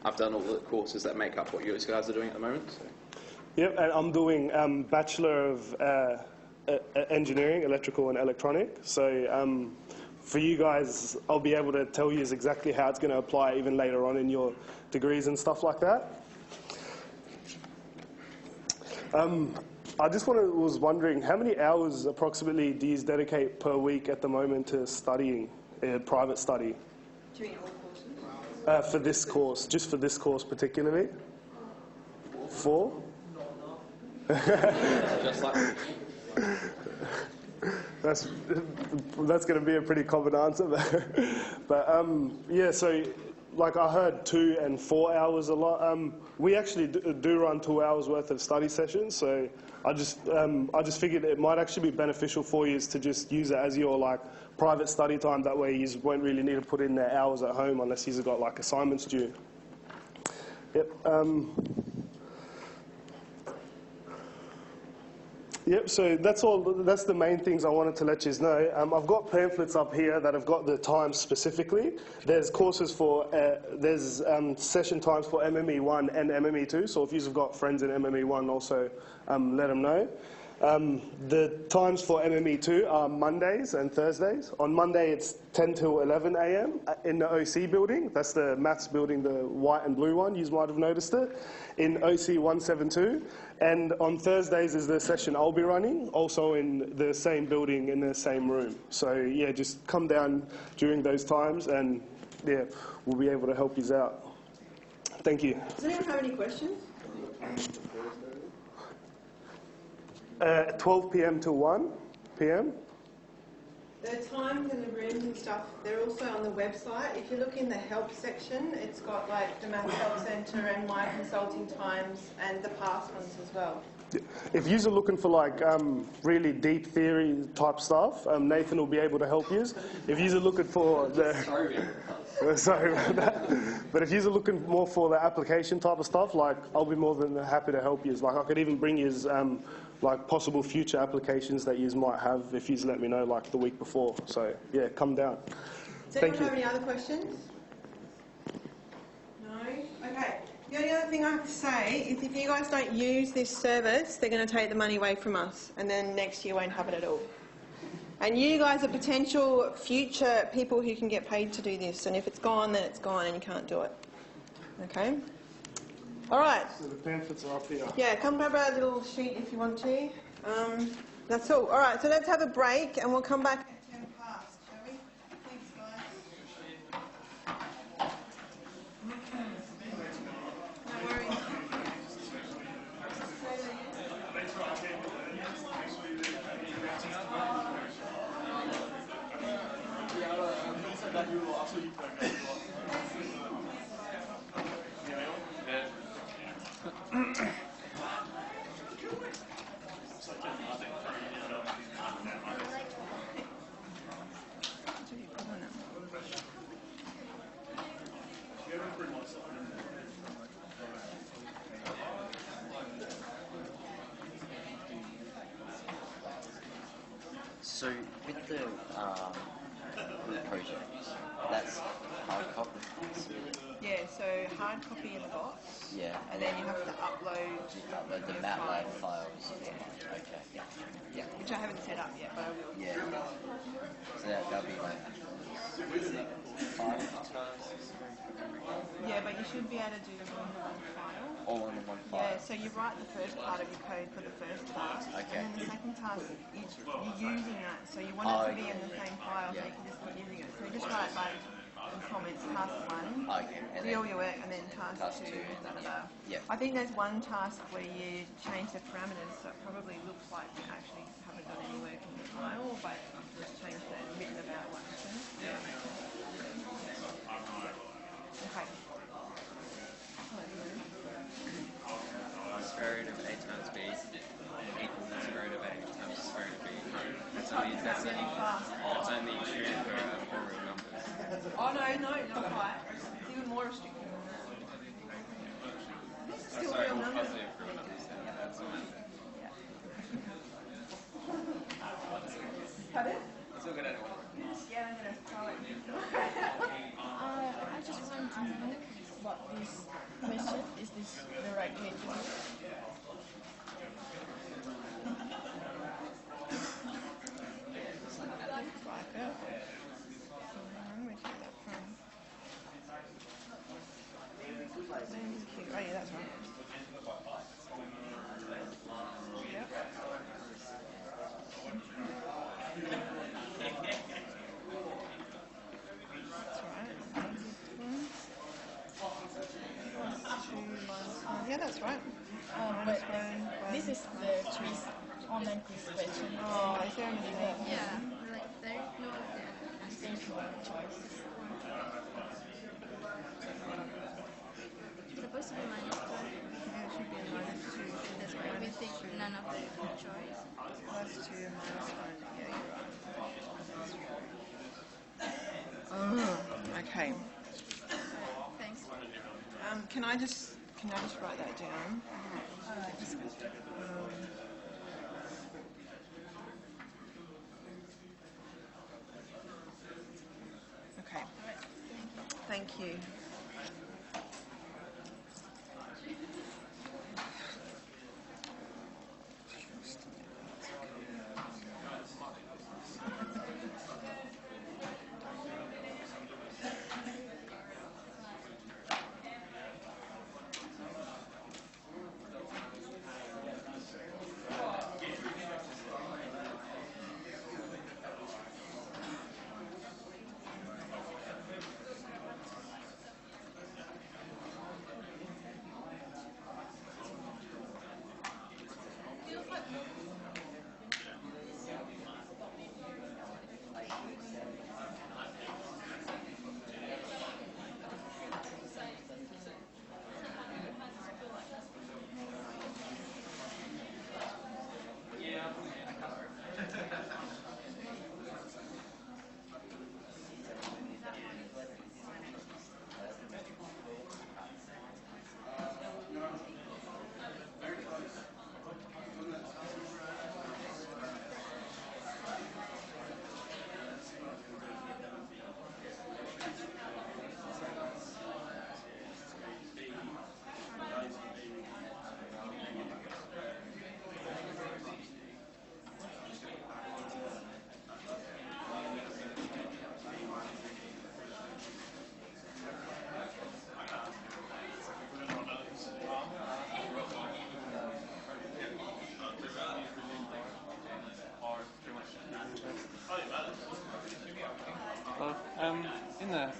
I've done all the courses that make up what you guys are doing at the moment. So. Yep, and I'm doing Bachelor of Engineering, Electrical and Electronic. So for you guys, I'll be able to tell you exactly how it's going to apply even later on in your degrees and stuff like that. I just was wondering, how many hours approximately do you dedicate per week at the moment to studying, private study? Do you mean all courses? For this course, just for this course particularly? 4? Just like That's going to be a pretty common answer. But yeah, so like I heard 2 and 4 hours a lot. We actually do run 2 hours worth of study sessions, so I just figured it might actually be beneficial for you to just use it as your like private study time. That way you won't really need to put in their hours at home unless you've got like assignments due. Yep. Yep, so that's all. That's the main things I wanted to let you know. I've got pamphlets up here that have got the times specifically. There's courses for, there's session times for MME1 and MME2, so if you've got friends in MME1 also let them know. The times for MME2 are Mondays and Thursdays. On Monday it's 10 till 11 a.m. in the OC building. That's the maths building, the white and blue one. You might have noticed it. In OC 172. And on Thursdays is the session I'll be running, also in the same building, in the same room. So yeah, just come down during those times and yeah, we'll be able to help you out. Thank you. Does anyone have any questions? 12 p.m. to 1 p.m. The times and the rooms and stuff, they're also on the website. If you look in the help section, it's got like the Maths Help Centre and my consulting times and the past ones as well. If you're looking for like really deep theory type stuff, Nathan will be able to help you. If you're looking for the... Sorry about that. But if you're looking more for the application type of stuff, like I'll be more than happy to help you. Like I could even bring you like possible future applications that you might have if you let me know like the week before. So yeah, come down. Does anyone have any other questions? No? The only other thing I have to say is if you guys don't use this service, they're going to take the money away from us, and then next year won't have it at all. And you guys are potential future people who can get paid to do this, and if it's gone, then it's gone and you can't do it. Okay? All right. So the pamphlets are up here. Yeah, come grab a little sheet if you want to. That's all. All right, so let's have a break and we'll come back at 10 past, shall we? Thanks, guys. No worries. So with the project, that's hard copy. Yeah, so hard copy in the box. Yeah, And then you have to upload the MATLAB files. Okay. Yeah. which I haven't set up yet, but I will. Yeah. So that'll be like 5 tasks. Yeah, but you should be able to do them all in one file. All in one file. Yeah, so you write the first part of your code for the first task, Okay. and then the second task, you're using that, so you want it to be in the same file, so you can just keep using it. So you just write like in comments, task 1, Okay. And do all your work, and then task 2, da da da. Yeah. I think there's one task where you change the parameters, so it probably looks like you actually haven't done any work in the file, but you've just changed it and written about what happened. Okay. Square root of a times b equals the square root of a times the square root of b. That's right, that's really fast. It's only true for real numbers. Oh, no, not quite. It's even more restrictive than that. This is still Sorry, real numbers. positive real numbers. That's fine. Pardon? It's all good anyway. Yeah, I'm going to throw it. I just want to know what this question is. This the right way to do it? Looks like it. Where did you get that from? Oh, yeah, that's right. Yep. That's right. Yeah, that's right. But this is the quiz, online quiz question. Oh, is there anything? Yeah, like there's no choice. Supposed to be minus 2. Yeah, it should be a -2. That's why we think none of the choice. +2 -1. Yeah, you're right. Oh, okay. Thanks. Can I just write that down? Okay. Thank you.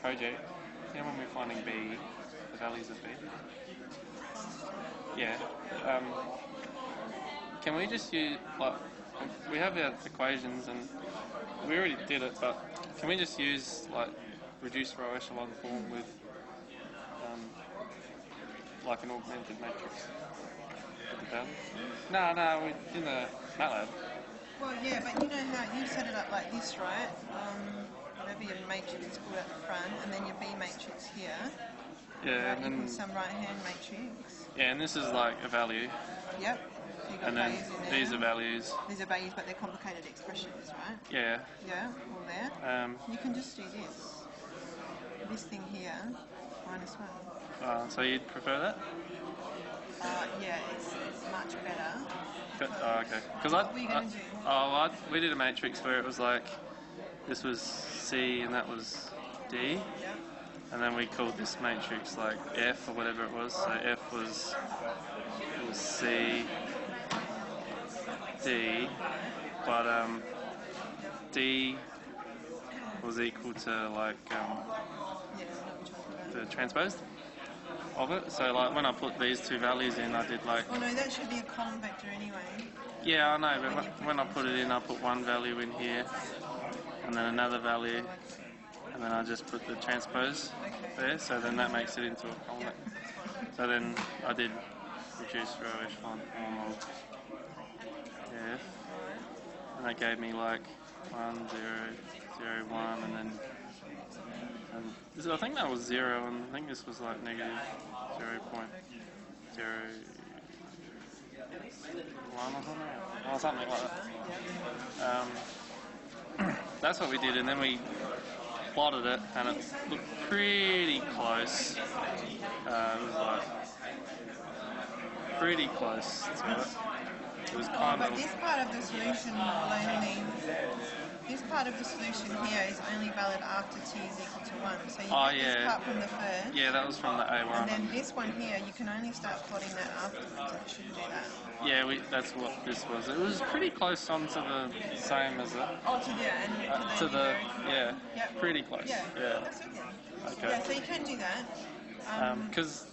project, you know when we're finding B, the values of B? Yeah. Can we just use, like, we have our equations and we already did it, but can we just use, like, reduced row echelon form with, like an augmented matrix? No, we in the MATLAB. Well, yeah, but you know how you set it up like this, right? Whatever your matrix called at the front, and then your B matrix here. Yeah, Right, and then equals some right-hand matrix. yeah, and this is like a value, Yep. So you've got and then values in there. these are values. These are values, but they're complicated expressions, right? Yeah. Yeah, all there. You can just do this. This thing here, -1. So you'd prefer that? Yeah, it's much better. But, okay. Because What were you going to do? we did a matrix where it was like this was C and that was D, Yep. and then we called this matrix like F or whatever it was. So F was C, D, but D was equal to like Yeah, I know what you're talking about. the transposed of it. So like when I put these two values in, I did like, Oh no, that should be a column vector anyway. yeah, I know, but when I put it in, I put one value in here, and then another value, and then I just put the transpose there, so then that makes it into a column. Yeah. So then I did reduce row echelon form of F, and that gave me like 1, 0, 0, 1, and then I think that was 0, and I think this was like negative 0.01 or something like that. That's what we did, and then we plotted it, and it looked pretty close. It was like pretty close to it. It was kind But of. this part of the solution will only. This part of the solution here is only valid after t is equal to 1. So you get this part from the first. Yeah, that was from the A1. And then this one here, you can only start plotting that afterwards. It shouldn't do that. Yeah, that's what this was. It was pretty close on to the same as it. Oh, to the and To the Yep. pretty close. Yeah. Yeah. That's okay. Okay. Yeah, so you can do that. Because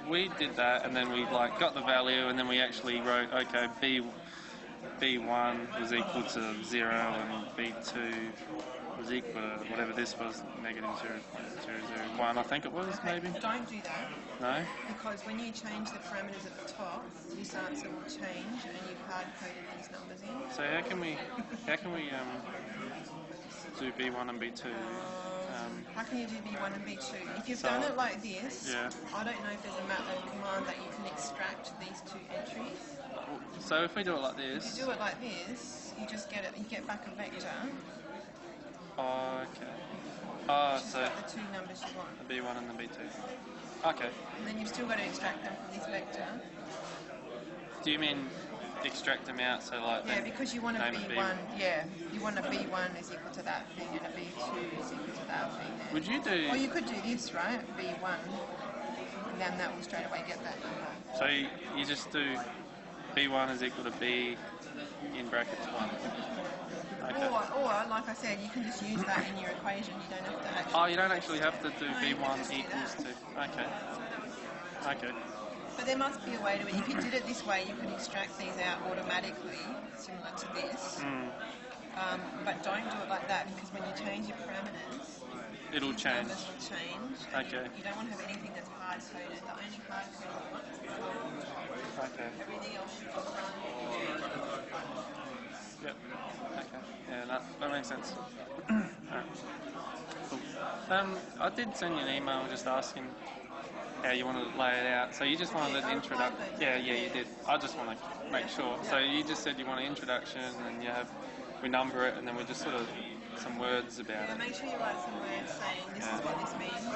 we did that, and then we like got the value, and then we actually wrote, okay, B1 was equal to 0, and B2 was equal to whatever this was, negative 0.001, I think it was, maybe. Don't do that. No. Because when you change the parameters at the top, this answer will change, and you've hard-coded these numbers in. So how can we do B1 and B2? How can you do B1 and B2? If you've done it like this, yeah. I don't know if there's a MATLAB command that you can extract these two entries. So if we do it like this... If you do it like this, you just get it. You get back a vector. Oh, okay. Oh, so the two numbers you want. the B1 and the B2. Okay. And then you've still got to extract them from this vector. Do you mean extract them out, so like... Yeah, because you want a name it B1, yeah. You want a B1 is equal to that thing and a B2 is equal to that thing. Would you do... Or you could do this, right? B1. And then that will straight away get that number. So you just do B1 is equal to B in brackets 1. Okay. Or, like I said, you can just use that in your equation. You don't have to actually... Oh, you don't actually have to do No, you can B1 just do equals that. to... Okay. Okay. But there must be a way to it. If you did it this way, you could extract these out automatically, similar to this. But don't do it like that, because when you change your parameters, It'll change. numbers will change. Okay. You don't want to have anything that's hard-coded. The only hard-coded one is Okay. everything else should be done. Yep. Okay. Yeah, that makes sense. Alright. Cool. I did send you an email just asking how you wanted to lay it out. So you just wanted an introduction. Yeah, you did. I just want to make sure. So you just said you want an introduction, and we number it, and then we just sort of some words about Yeah, it. make sure you write some words saying this is what this means. Yeah.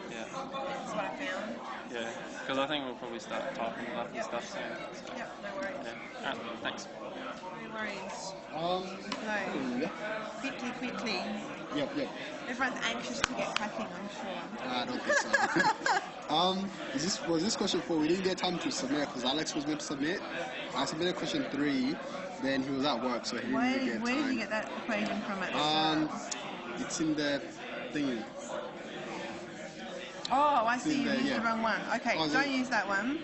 This is what I found. Yeah. Because I think we'll probably start typing it up and stuff soon. So. Yep, no worries. Yeah. Alright, thanks. No worries. Yeah. No. Quickly. Yep. Everyone's anxious to get cracking, I'm sure. I don't think so. Was this question 4? We didn't get time to submit because Alex was meant to submit. I submitted question 3, then he was at work, so he didn't really get time. Where did you get that equation from at the start? It's in the thingy. Oh, I see. You there, used yeah. the wrong one. Okay, Oh, is don't it? use that one.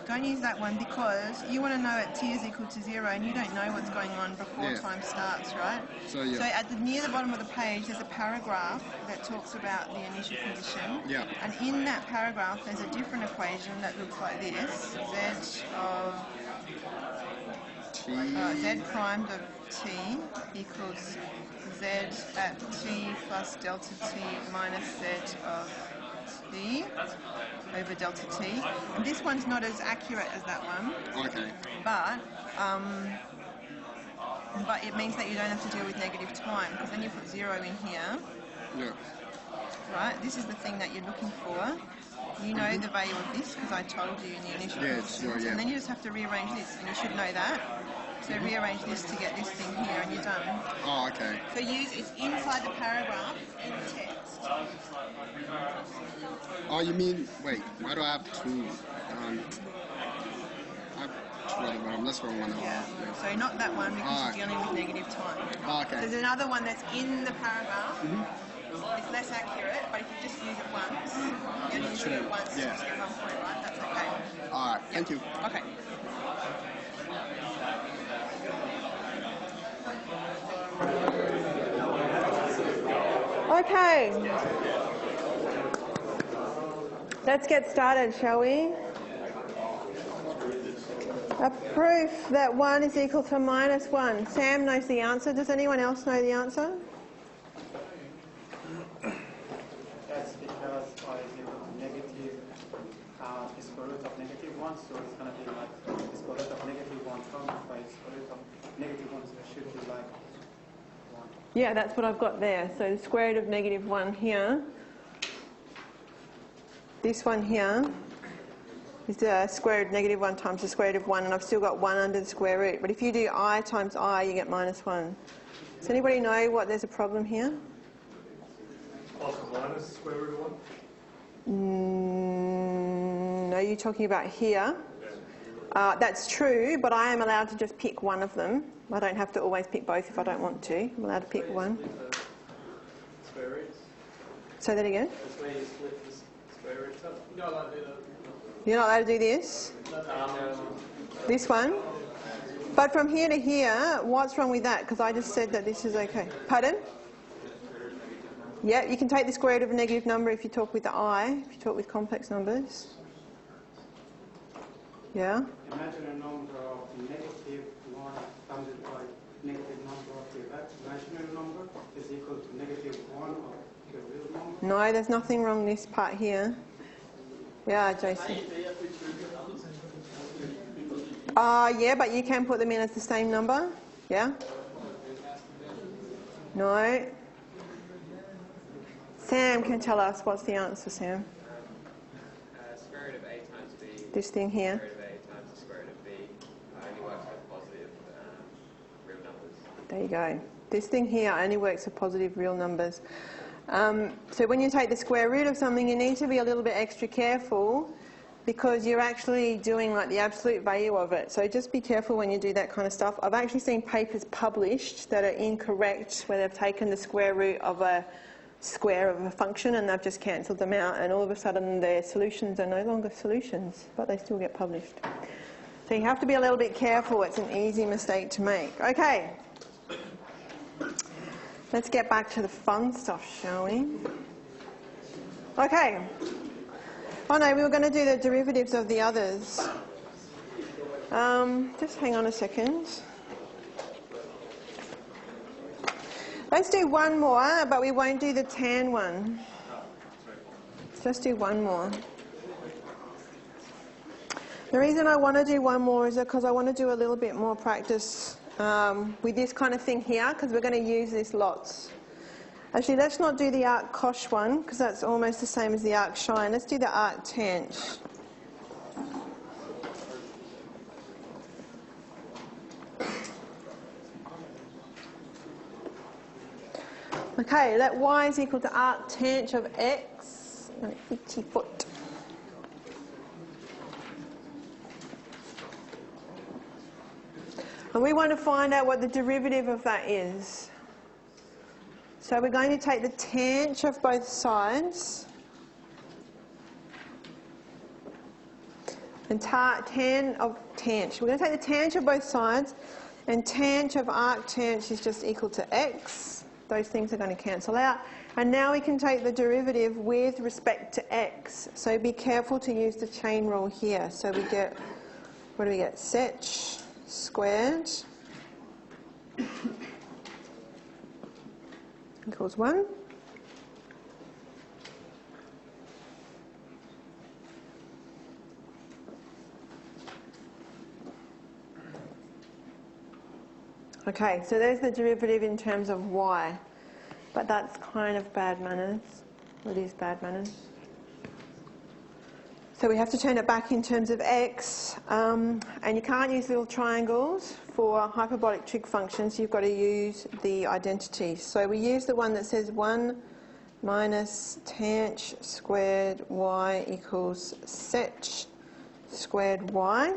Don't use that one because you want to know at t is equal to 0 and you don't know what's going on before Yeah. time starts, right? So, yeah. So near the bottom of the page there's a paragraph that talks about the initial condition. Yeah. And in that paragraph there's a different equation that looks like this. Z of Z primed of t equals Z at t plus delta t minus Z of t over delta t. And this one's not as accurate as that one, Okay. but it means that you don't have to deal with negative time, because then you put 0 in here, Yeah. right? This is the thing that you're looking for. You know the value of this because I told you in the initial conditions. Sure, yeah. And then you just have to rearrange this, and you should know that. So rearrange this to get this thing here, and you're done. Oh, okay. So it's inside the paragraph in the text. Oh, you mean, wait, why do I have two? I have two at the bottom. That's the wrong one. Yeah. So not that one because you're dealing with negative time. Oh, okay. There's another one that's in the paragraph. It's less accurate, but if you just use it once, you only use it once, Yeah. just get 1 point, right? That's okay. All right. Thank you. Okay. Okay. Let's get started, shall we? A proof that 1 is equal to minus 1. Sam knows the answer. Does anyone else know the answer? That's because y is equal to negative the square root of negative 1, so it's going to be like the square root of negative 1 times by the square root of negative 1, so it should be like 1. Yeah, that's what I've got there. So the square root of negative 1 here. This one here is the square root of negative 1 times the square root of 1, and I've still got 1 under the square root. But if you do I times I, you get minus 1. Does anybody know what there's a problem here? Also minus square root of 1? No, you're talking about here. That's true, but I am allowed to just pick one of them. I don't have to always pick both if I don't want to. I'm allowed to pick one. Square roots. Say that again? That's where you split the square roots up. You're not allowed to do that. You're not allowed to do this? This one? But from here to here, what's wrong with that? Because I just said that this is okay. Pardon? Yeah, you can take the square root of a negative number if you talk with the I, if you talk with complex numbers. Yeah? Imagine a number of negative 1 bounded by negative number of the imaginary number is equal to negative 1 of the real number. No, there's nothing wrong this part here. Yeah, Jason. Yeah, but you can put them in as the same number. Yeah? No. Sam can tell us what's the answer, Sam. Square root of a times b. This thing here. Square root of a times the square root of b only works with positive real numbers. There you go. This thing here only works with positive real numbers. So when you take the square root of something, you need to be a little bit extra careful because you're actually doing like the absolute value of it. So just be careful when you do that kind of stuff. I've actually seen papers published that are incorrect where they've taken the square root of a square of a function and they've just cancelled them out, and all of a sudden their solutions are no longer solutions, but they still get published. So you have to be a little bit careful. It's an easy mistake to make. Okay. Let's get back to the fun stuff, shall we? Okay. Oh no, we were going to do the derivatives of the others. Just hang on a second. Let's do one more, but we won't do the tan one. Let's just do one more. The reason I want to do one more is because I want to do a little bit more practice with this kind of thing here, because we're going to use this lots. Actually, let's not do the arc cosh one, because that's almost the same as the arc shine. Let's do the arc tangent. Okay, let y is equal to arc tangent of x, an itchy foot. And we want to find out what the derivative of that is. So we're going to take the tangent of both sides. And tan of tangent. We're going to take the tangent of both sides, and tangent of arctangent is just equal to x. Those things are going to cancel out. And now we can take the derivative with respect to x. So be careful to use the chain rule here. So we get, what do we get? Sech squared equals 1. Okay, so there's the derivative in terms of y, but that's kind of bad manners. It is bad manners. So we have to turn it back in terms of x, and you can't use little triangles for hyperbolic trig functions. You've got to use the identity. So we use the one that says 1 minus tangent squared y equals sech squared y.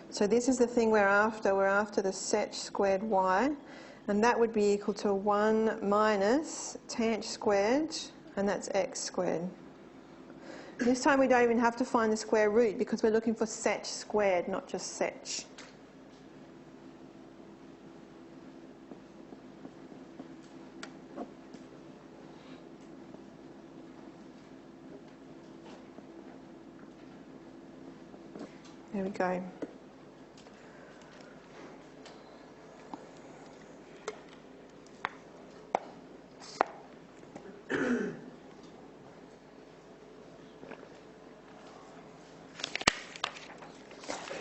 So this is the thing we're after. We're after the sech squared y, and that would be equal to 1 minus tangent squared, and that's x squared. This time we don't even have to find the square root because we're looking for sech squared, not just sech. There we go.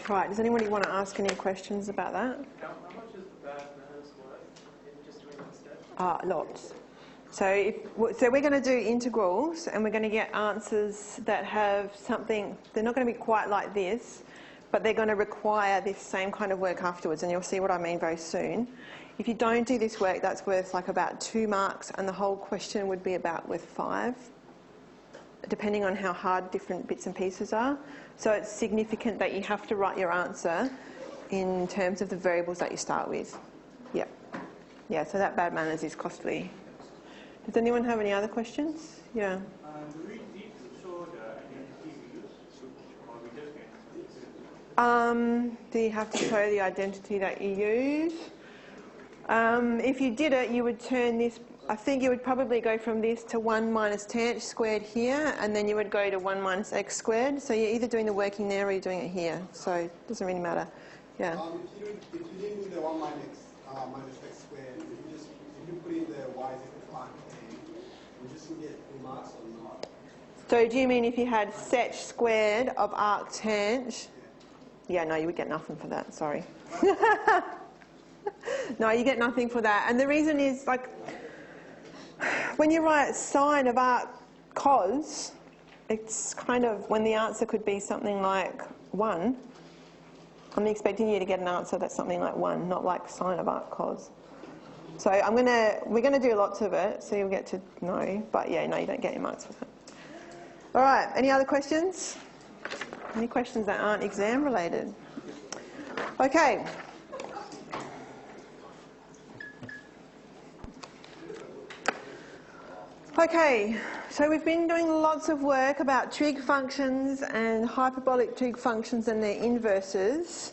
Right, does anybody want to ask any questions about that? How much is the bad manners worth in just doing the steps? Lots. So we're going to do integrals, and we're going to get answers that have something, they're not going to be quite like this, but they're going to require this same kind of work afterwards, and you'll see what I mean very soon. If you don't do this work, that's worth like about 2 marks, and the whole question would be about worth 5, depending on how hard different bits and pieces are. So it's significant that you have to write your answer in terms of the variables that you start with. Yeah. Yeah, so that bad manners is costly. Does anyone have any other questions? Yeah. Do we need to show the identity we use, or we just get? Do you have to show the identity that you use? If you did it, you would turn this, I think you would probably go from this to 1 minus tangent squared here, and then you would go to 1 minus x squared. So you're either doing the working there or you're doing it here. So it doesn't really matter. Yeah. If you didn't do the 1 minus x squared, if you put in the y is equal to arctangent, would you still get full marks or not? So do you mean if you had sech squared of arctangent? Yeah, no, you would get nothing for that, sorry. No, you get nothing for that. And the reason is, like, when you write sine of arc cos, it's kind of when the answer could be something like 1. I'm expecting you to get an answer that's something like 1, not like sine of arc cos. So we're gonna do lots of it, so you'll get to know. But yeah, no, you don't get your marks for that. All right, any other questions? Any questions that aren't exam related? Okay. Okay, so we've been doing lots of work about trig functions and hyperbolic trig functions and their inverses.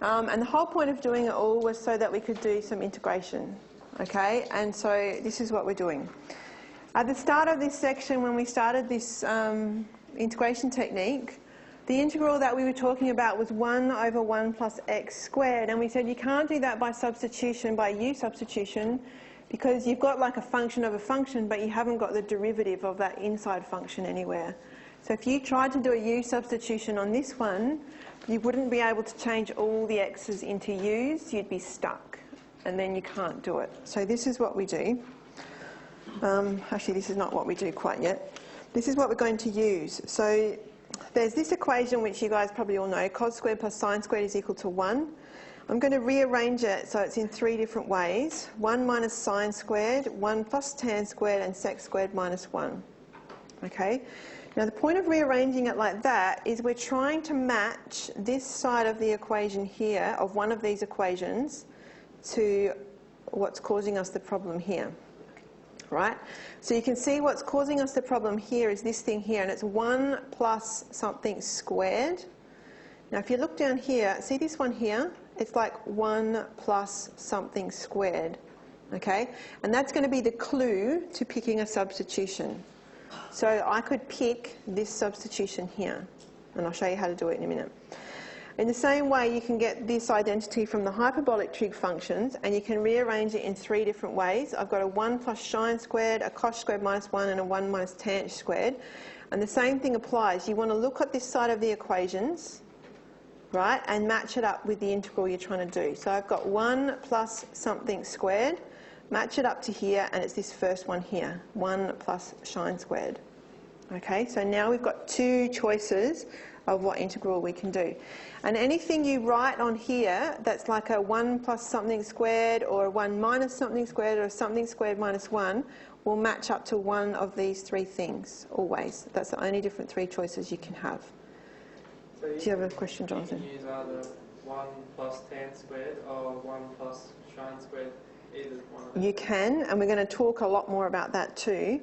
And the whole point of doing it all was so that we could do some integration. Okay, and so this is what we're doing. At the start of this section, when we started this integration technique, the integral that we were talking about was 1 over 1 plus x squared, and we said you can't do that by substitution, by u substitution, because you've got like a function of a function, but you haven't got the derivative of that inside function anywhere. So if you tried to do a u substitution on this one, you wouldn't be able to change all the x's into u's, you'd be stuck, and then you can't do it. So this is what we do. Actually, this is not what we do quite yet. This is what we're going to use. So there's this equation which you guys probably all know, cos squared plus sine squared is equal to 1. I'm going to rearrange it so it's in 3 different ways. 1 minus sine squared, 1 plus tan squared, and sec squared minus 1. Okay? Now the point of rearranging it like that is we're trying to match this side of the equation here, of one of these equations, to what's causing us the problem here. right? So you can see what's causing us the problem here is this thing here, and it's 1 plus something squared. Now if you look down here, see this one here? It's like 1 plus something squared, okay? And that's going to be the clue to picking a substitution. So I could pick this substitution here, and I'll show you how to do it in a minute. In the same way, you can get this identity from the hyperbolic trig functions, and you can rearrange it in 3 different ways. I've got a 1 plus sine squared, a cos squared minus 1, and a 1 minus tan squared. And the same thing applies. You want to look at this side of the equations, right, and match it up with the integral you're trying to do. So I've got 1 plus something squared, match it up to here, and it's this first one here, 1 plus sine squared. Okay, so now we've got 2 choices of what integral we can do. And anything you write on here that's like a 1 plus something squared or a 1 minus something squared or a something squared minus 1 will match up to one of these 3 things, always. That's the only different 3 choices you can have. So do you have a question, Jonathan? You can use either 1 plus tan squared or 1 plus sine squared, either one of them. You can, and we're going to talk a lot more about that too.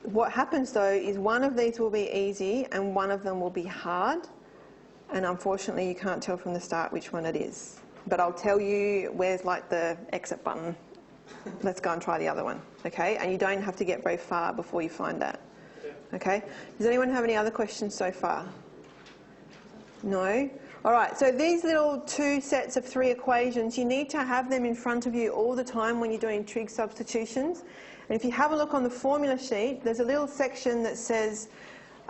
What happens though is one of these will be easy and one of them will be hard, and unfortunately you can't tell from the start which one it is. But I'll tell you where's like the exit button. Let's go and try the other one, okay? And you don't have to get very far before you find that, okay? Does anyone have any other questions so far? No? All right, so these little 2 sets of 3 equations, you need to have them in front of you all the time when you're doing trig substitutions. And if you have a look on the formula sheet, there's a little section that says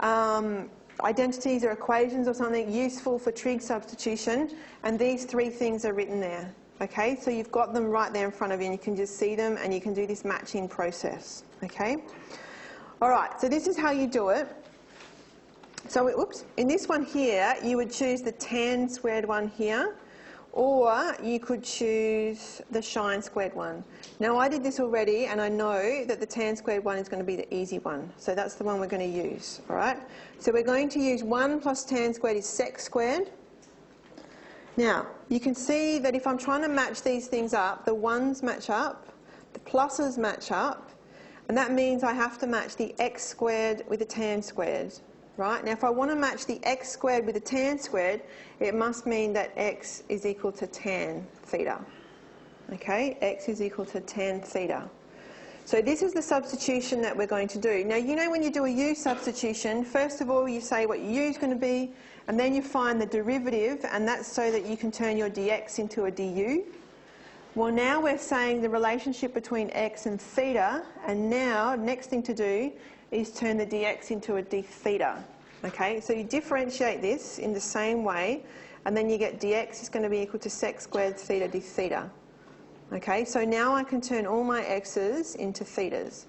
identities or equations or something useful for trig substitution, and these 3 things are written there. Okay, so you've got them right there in front of you and you can just see them and you can do this matching process. Okay? All right, so this is how you do it. So, in this one here, you would choose the tan squared one here, or you could choose the sine squared one. Now, I did this already, and I know that the tan squared one is going to be the easy one. So that's the one we're going to use, all right? So we're going to use 1 plus tan squared is sec squared. Now, you can see that if I'm trying to match these things up, the 1's match up, the pluses match up, and that means I have to match the x squared with the tan squared. Right? Now, if I want to match the x squared with the tan squared, it must mean that x is equal to tan theta. Okay? X is equal to tan theta. So this is the substitution that we're going to do. Now, you know when you do a u substitution, first of all, you say what your u is going to be, and then you find the derivative, and that's so that you can turn your dx into a du. Well, now we're saying the relationship between x and theta, and now, next thing to do is turn the dx into a d theta. Okay, so you differentiate this in the same way, and then you get dx is going to be equal to sec squared theta d theta. Okay, so now I can turn all my x's into thetas.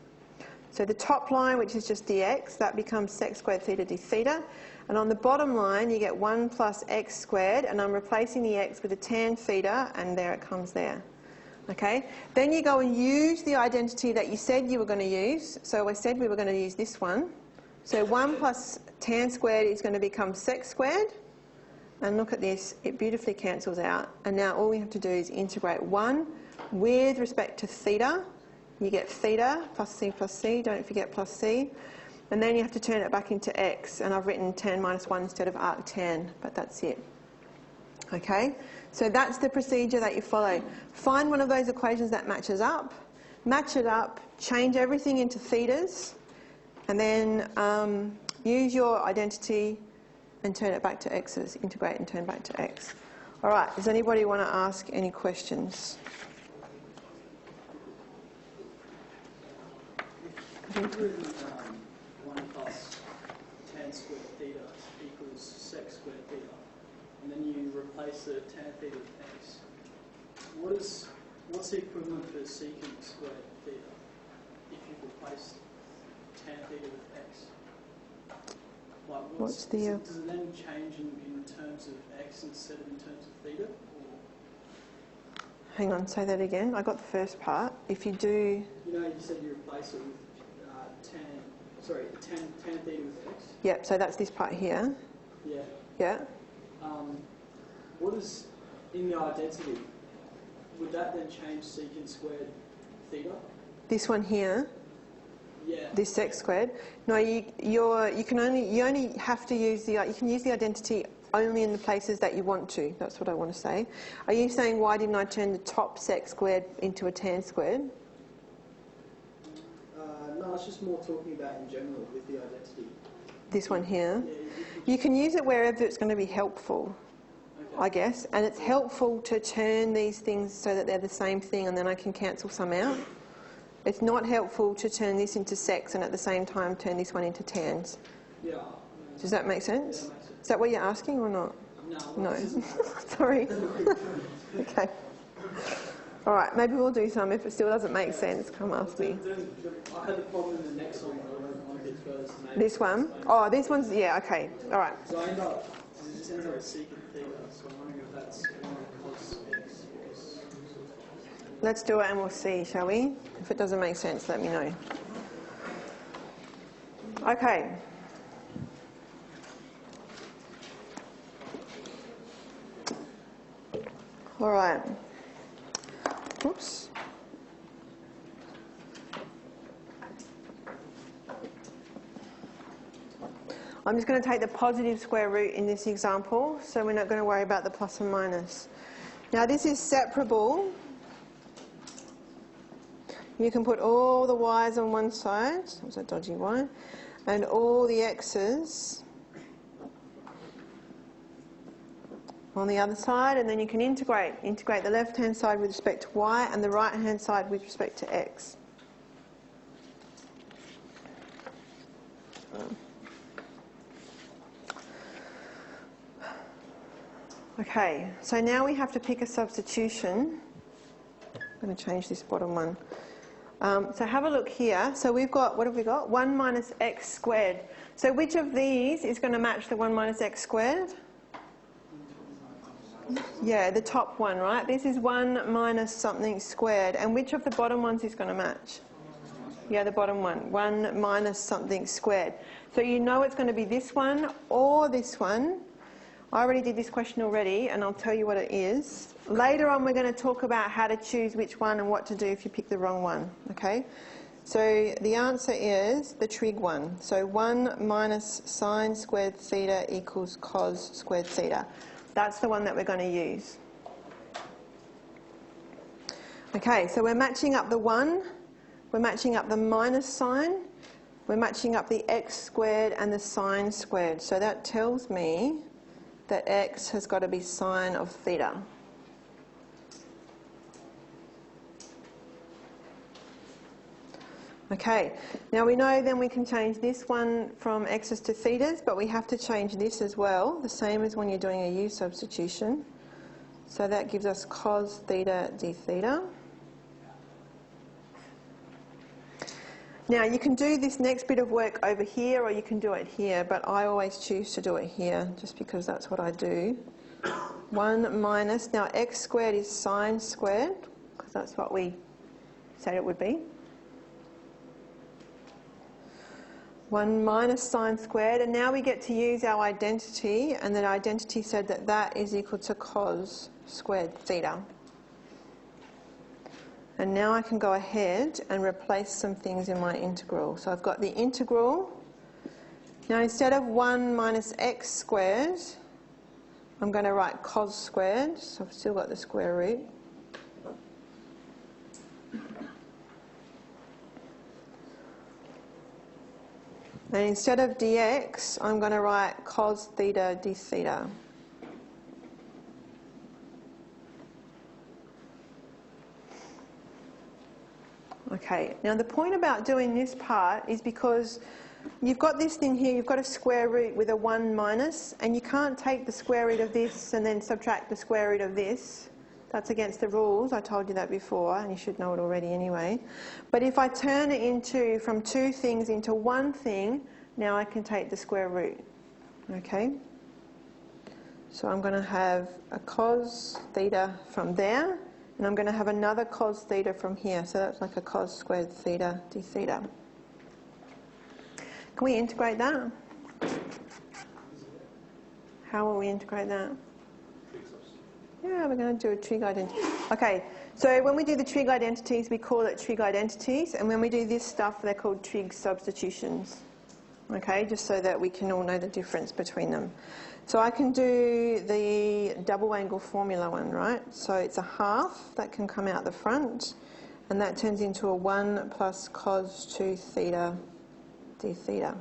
So the top line, which is just dx, that becomes sec squared theta d theta, and on the bottom line you get 1 plus x squared, and I'm replacing the x with a tan theta, and there it comes there. Okay, then you go and use the identity that you said you were going to use. So I said we were going to use this one. So 1 plus tan squared is going to become sec squared. And look at this, it beautifully cancels out. And now all we have to do is integrate 1 with respect to theta. You get theta plus c, don't forget plus c. And then you have to turn it back into x. And I've written tan minus 1 instead of arc tan, but that's it. Okay, so that's the procedure that you follow. Find one of those equations that matches up, match it up, change everything into thetas, and then use your identity and turn it back to x's, integrate and turn back to x. All right, does anybody want to ask any questions? We've written 1 plus tan squared theta equals sec squared theta, and then you replace the tan theta with x. What's the equivalent for secant squared theta if you replace tan theta with x? Like does it then change in terms of x instead of in terms of theta? Or? Hang on, say that again. I got the first part. If you do... You know, you said you replace it with tan theta with x? Yep, so that's this part here. Yeah. Yeah. What is, in the identity, would that then change secant squared theta? This one here. Yeah. This x squared. No, you only have to use you can use the identity only in the places that you want to. That's what I want to say. Are you saying why didn't I turn the top sec squared into a tan squared? No, I was just more talking about in general with the identity. This one here. You can use it wherever it's going to be helpful, I guess. And it's helpful to turn these things so that they're the same thing and then I can cancel some out. It's not helpful to turn this into secs and at the same time turn this one into tans. Yeah. Does that make sense? Yeah, that makes sense. Is that what you're asking or not? No. Sorry. Okay. All right, maybe we'll do some. If it still doesn't make sense, come ask me. I had a problem in the next one, but I went one bit further. This one? Oh, this one's, yeah, okay. All right. So it just ends up secant theta, so I'm wondering if that's 1 cos x. Let's do it and we'll see, shall we? If it doesn't make sense, let me know. Okay. All right. Oops. I'm just going to take the positive square root in this example, so we're not going to worry about the plus and minus. Now this is separable. You can put all the y's on one side, that was a dodgy y, and all the x's on the other side, and then you can integrate the left-hand side with respect to y and the right-hand side with respect to x. Okay, so now we have to pick a substitution. I'm going to change this bottom one. So have a look here. So we've got, what have we got? 1 minus x squared. So which of these is going to match the 1 minus x squared? Yeah, the top one, right? This is 1 minus something squared. And which of the bottom ones is going to match? Yeah, the bottom one. 1 minus something squared. So you know it's going to be this one or this one. I already did this question already, and I'll tell you what it is. Later on, we're going to talk about how to choose which one and what to do if you pick the wrong one, okay? So the answer is the trig one. So 1 minus sine squared theta equals cos squared theta. That's the one that we're going to use. Okay, so we're matching up the 1, we're matching up the minus sign, we're matching up the x squared and the sine squared. So that tells me that x has got to be sine of theta. Okay, now we know then we can change this one from x's to thetas, but we have to change this as well, the same as when you're doing a u substitution. So that gives us cos theta d theta. Now you can do this next bit of work over here or you can do it here, but I always choose to do it here just because that's what I do. 1 minus, now x squared is sine squared because that's what we said it would be. 1 minus sine squared, and now we get to use our identity, and that identity said that that is equal to cos squared theta. And now I can go ahead and replace some things in my integral. So I've got the integral. Now instead of 1 minus x squared, I'm going to write cos squared. So I've still got the square root. And instead of dx, I'm going to write cos theta d theta. Okay, now the point about doing this part is because you've got this thing here, you've got a square root with a 1 minus, and you can't take the square root of this and then subtract the square root of this. That's against the rules, I told you that before, and you should know it already anyway. But if I turn it from two things into one thing, now I can take the square root, okay? So I'm going to have a cos theta from there, and I'm going to have another cos theta from here. So that's like a cos squared theta d theta. Can we integrate that? How will we integrate that? Yeah, we're going to do a trig identity. Okay, so when we do the trig identities, we call it trig identities, and when we do this stuff, they're called trig substitutions. Okay, just so that we can all know the difference between them. So I can do the double angle formula one, right? So it's a half that can come out the front, and that turns into a 1 plus cos 2 theta d theta.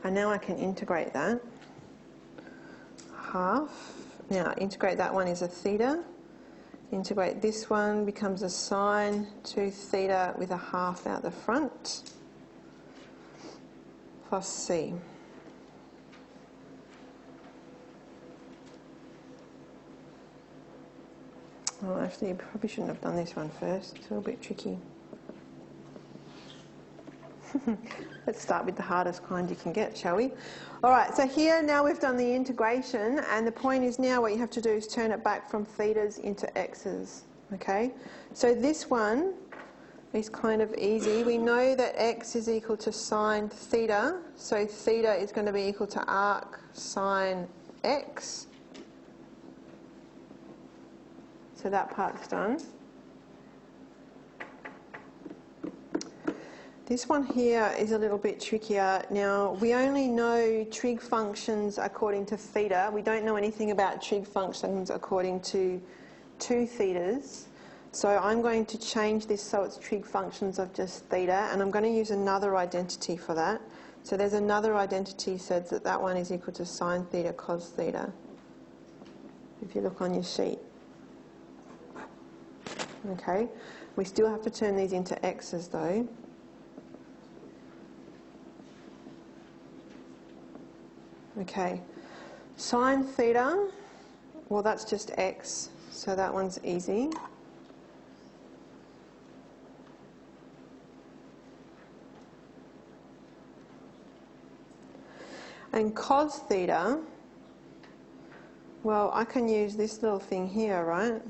And now I can integrate that. Half. Now integrate that one is a theta. Integrate this one becomes a sine 2 theta with a half out the front. Plus c. Oh, actually, you probably shouldn't have done this one first. It's a little bit tricky. Let's start with the hardest kind you can get, shall we? All right, so here now we've done the integration, and the point is now what you have to do is turn it back from thetas into x's, okay? So this one is kind of easy. We know that x is equal to sine theta, so theta is going to be equal to arc sine x. So that part's done. This one here is a little bit trickier. Now, we only know trig functions according to theta. We don't know anything about trig functions according to 2 thetas. So I'm going to change this so it's trig functions of just theta, and I'm going to use another identity for that. So there's another identity says that that one is equal to sine theta cos theta, if you look on your sheet. Okay, we still have to turn these into x's though. Okay, sine theta, well that's just x, so that one's easy. And cos theta, well I can use this little thing here, right?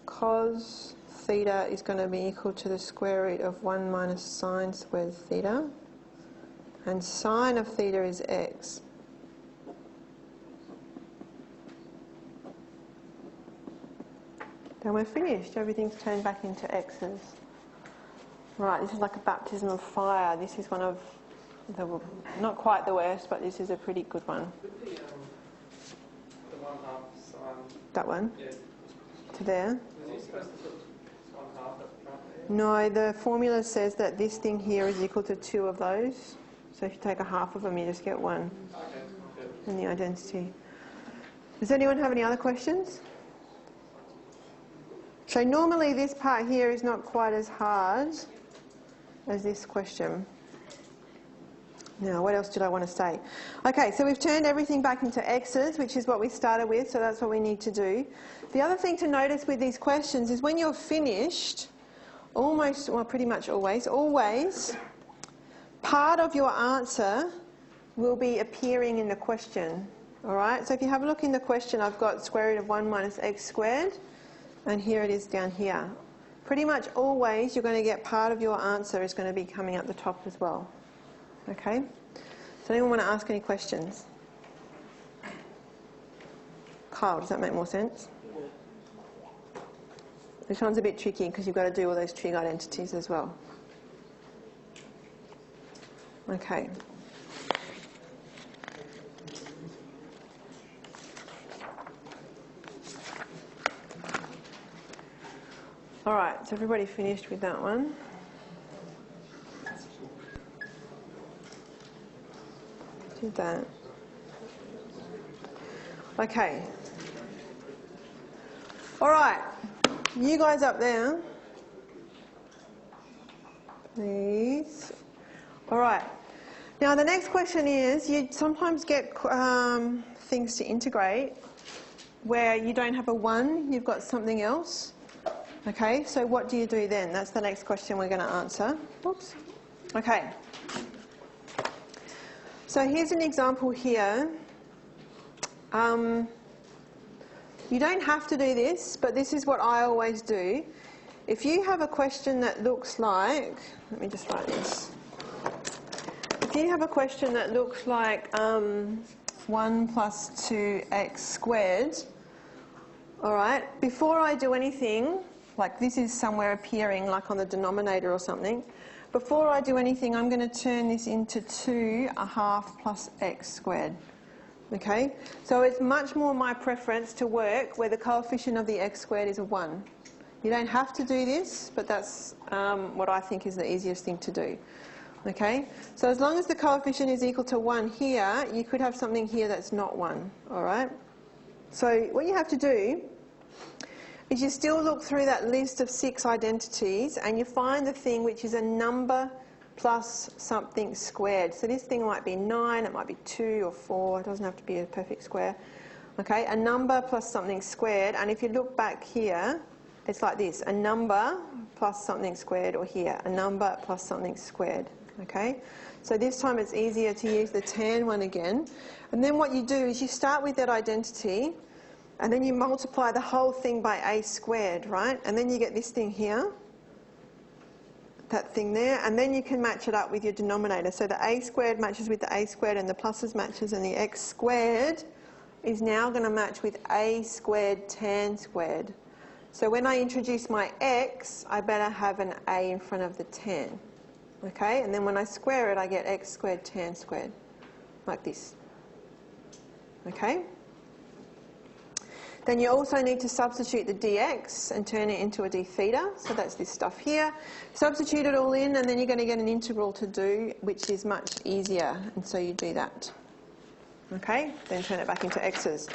Cos theta is going to be equal to the square root of 1 minus sine squared theta. And sine of theta is x. Then we're finished. Everything's turned back into x's. Right, this is like a baptism of fire. This is one of the, not quite the worst, but this is a pretty good one. With the 1/2 sine. That one? Yeah. To there? Was he supposed to put 1/2 at the front there? No, the formula says that this thing here is equal to 2 of those. So if you take a half of them, you just get 1 in the identity. Does anyone have any other questions? So normally this part here is not quite as hard as this question. Now, what else did I want to say? Okay, so we've turned everything back into x's, which is what we started with, so that's what we need to do. The other thing to notice with these questions is when you're finished, almost, well, pretty much always, part of your answer will be appearing in the question. All right, so if you have a look in the question, I've got square root of 1 minus x squared, and here it is down here. Pretty much always you're going to get part of your answer is going to be coming up the top as well. Okay? Does anyone want to ask any questions? Kyle, does that make more sense? This one's a bit tricky because you've got to do all those trig identities as well. Okay. All right, so everybody finished with that one? Did that. Okay. All right, you guys up there, please. All right. Now the next question is, you sometimes get things to integrate where you don't have a 1, you've got something else. Okay, so what do you do then? That's the next question we're going to answer. Oops. Okay. So here's an example here. You don't have to do this, but this is what I always do. If you have a question that looks like, let me just write this. if you have a question that looks like 1 plus 2x squared, all right, before I do anything, like this is somewhere appearing like on the denominator or something, before I do anything, I'm going to turn this into 2½ plus x squared. Okay, so it's much more my preference to work where the coefficient of the x squared is a 1. You don't have to do this, but that's what I think is the easiest thing to do. Okay, so as long as the coefficient is equal to 1 here, you could have something here that's not 1. All right, so what you have to do is you still look through that list of 6 identities and you find the thing which is a number plus something squared. So this thing might be 9, it might be 2 or 4, it doesn't have to be a perfect square. Okay, a number plus something squared, and if you look back here, it's like this, a number plus something squared, or here, a number plus something squared. Okay, so this time it's easier to use the tan one again. And then what you do is you start with that identity, and then you multiply the whole thing by a squared, right? And then you get this thing here, that thing there, and then you can match it up with your denominator. So the a squared matches with the a squared and the pluses matches, and the x squared is now going to match with a squared tan squared. So when I introduce my x, I better have an a in front of the tan. Okay, and then when I square it, I get x squared tan squared, like this. Okay? Then you also need to substitute the dx and turn it into a d theta. So that's this stuff here. Substitute it all in, and then you're going to get an integral to do, which is much easier. And so you do that. Okay? Then turn it back into x's.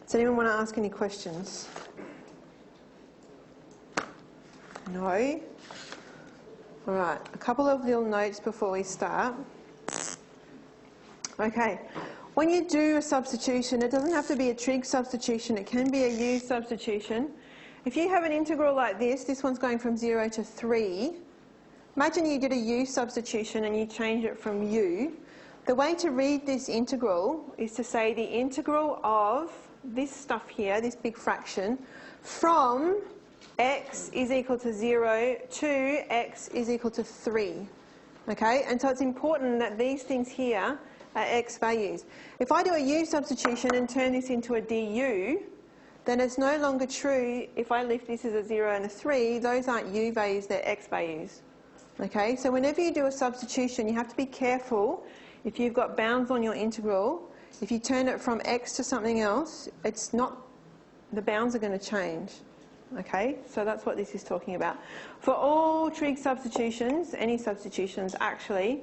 Does anyone want to ask any questions? No? All right. A couple of little notes before we start. Okay. When you do a substitution, it doesn't have to be a trig substitution, it can be a u substitution. If you have an integral like this one's going from 0 to 3, imagine you did a u substitution and you change it from u. The way to read this integral is to say the integral of this stuff here, this big fraction, from x is equal to 0 to x is equal to 3. Okay, and so it's important that these things here are x values. If I do a u substitution and turn this into a du, then it's no longer true if I lift this as a 0 and a 3, those aren't u values, they're x values. Okay, so whenever you do a substitution, you have to be careful. If you've got bounds on your integral, if you turn it from x to something else, it's not, the bounds are going to change. Okay, so that's what this is talking about. For all trig substitutions, any substitutions actually,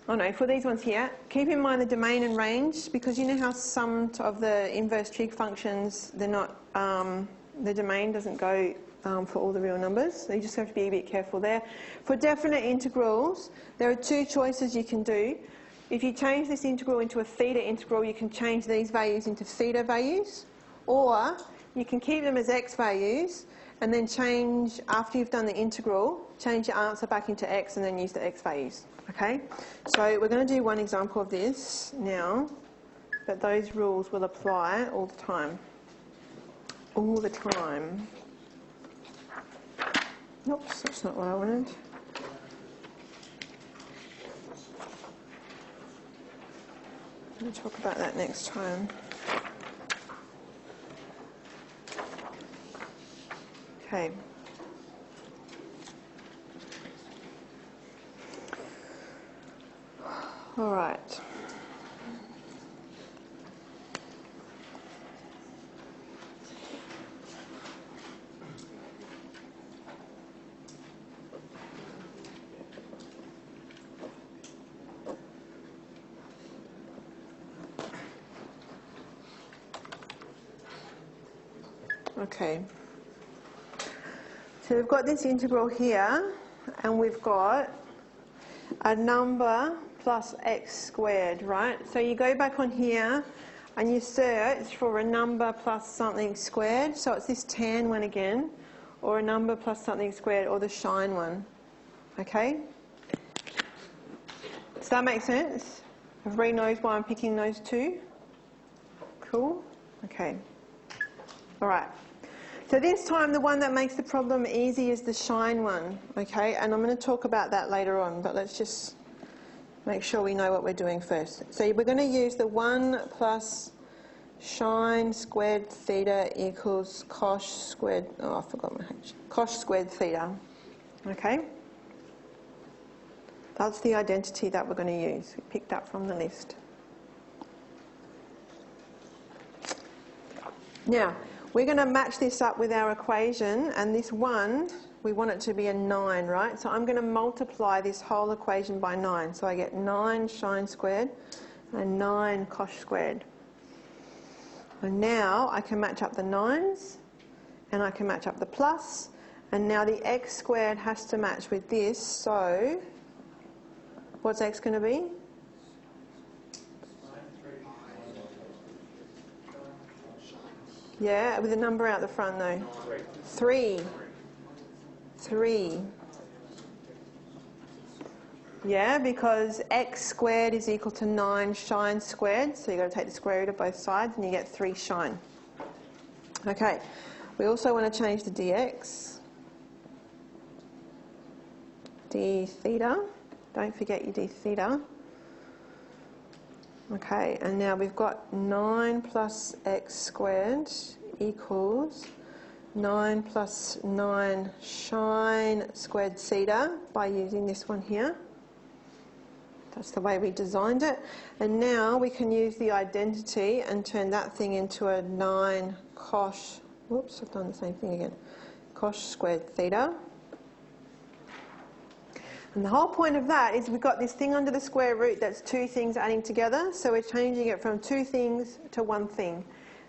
oh no, for these ones here, keep in mind the domain and range, because you know how some of the inverse trig functions, they're not, the domain doesn't go for all the real numbers, so you just have to be a bit careful there. For definite integrals, there are 2 choices you can do. If you change this integral into a theta integral, you can change these values into theta values, or you can keep them as x values and then change, after you've done the integral, change your answer back into x and then use the x values. Okay, so we're going to do one example of this now, but those rules will apply all the time. All the time. Oops, that's not what I wanted. We'll talk about that next time. Okay. All right. Okay. So we've got this integral here, and we've got a number plus x squared, right? So you go back on here and you search for a number plus something squared. So it's this tan one again, or a number plus something squared, or the shine one. Okay? Does that make sense? Everybody knows why I'm picking those 2? Cool? Okay. All right. So this time the one that makes the problem easy is the shine one, okay? And I'm going to talk about that later on, but let's just make sure we know what we're doing first. So we're going to use the 1 plus sine squared theta equals cosh squared, oh, I forgot my H, cosh squared theta. Okay? That's the identity that we're going to use. We picked up from the list. Now, we're going to match this up with our equation, and this 1, we want it to be a 9, right? So I'm going to multiply this whole equation by 9. So I get 9 sine squared and 9 cosh squared. And now I can match up the 9s, and I can match up the plus, and now the x squared has to match with this, so what's x going to be? Yeah, with a number out the front though. 3. 3. Yeah, because x squared is equal to 9 sine squared, so you've got to take the square root of both sides and you get 3 sine. Okay, we also want to change the dx. d theta. Don't forget your d theta. Okay, and now we've got 9 plus x squared equals 9 plus 9 sine squared theta by using this one here. That's the way we designed it. And now we can use the identity and turn that thing into a 9 cosh, whoops, I've done the same thing again, cosh squared theta. And the whole point of that is we've got this thing under the square root that's two things adding together, so we're changing it from two things to one thing.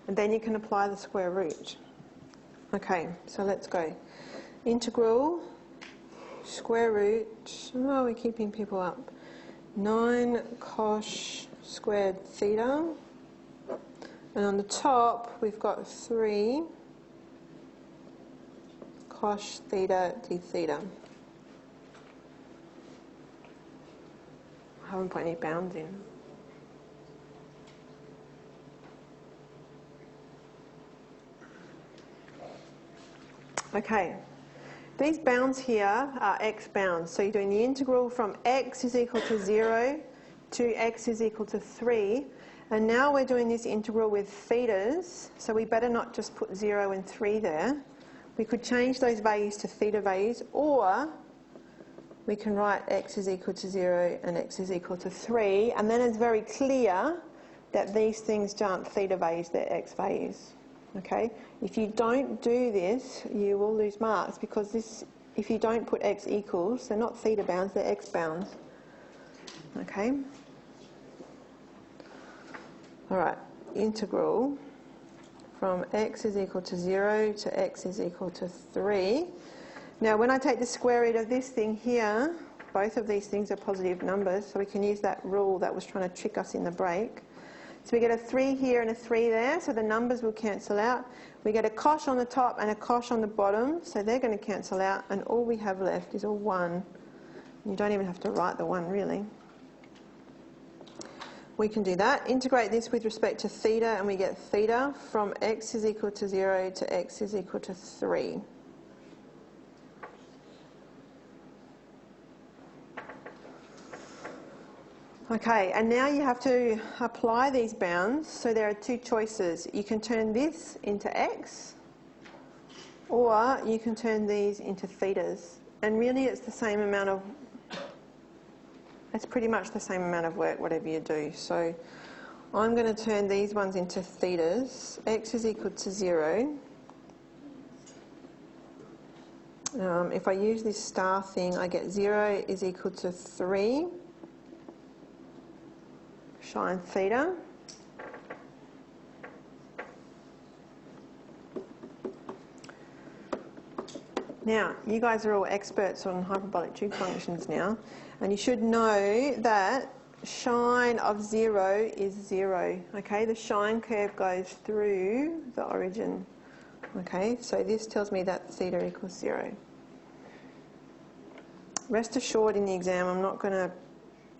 And then you can apply the square root. Okay, so let's go. Integral, square root, oh, we're keeping people up. 9 cosh squared theta. And on the top, we've got 3 cosh theta d theta. I haven't put any bounds in. Okay, these bounds here are x bounds. So you're doing the integral from x is equal to 0 to x is equal to 3. And now we're doing this integral with thetas, so we better not just put 0 and 3 there. We could change those values to theta values, or we can write x is equal to 0 and x is equal to 3, and then it's very clear that these things aren't theta values, they're x values. Okay? If you don't do this, you will lose marks, because this, if you don't put x equals, they're not theta bounds, they're x bounds. Okay? Alright, integral from x is equal to 0 to x is equal to 3. Now when I take the square root of this thing here, both of these things are positive numbers, so we can use that rule that was trying to trick us in the break. So we get a 3 here and a 3 there, so the numbers will cancel out. We get a cosh on the top and a cosh on the bottom, so they're going to cancel out, and all we have left is a 1. You don't even have to write the 1 really. We can do that. Integrate this with respect to theta, and we get theta from x is equal to 0 to x is equal to 3. Okay, and now you have to apply these bounds. So there are two choices. You can turn this into x, or you can turn these into thetas. And really it's the same amount of, it's pretty much the same amount of work whatever you do. So I'm going to turn these ones into thetas. X is equal to 0. If I use this star thing, I get 0 is equal to 3 sine theta. Now, you guys are all experts on hyperbolic tube functions now, and you should know that sine of 0 is 0. Okay, the sine curve goes through the origin. Okay, so this tells me that theta equals 0. Rest assured in the exam I'm not going to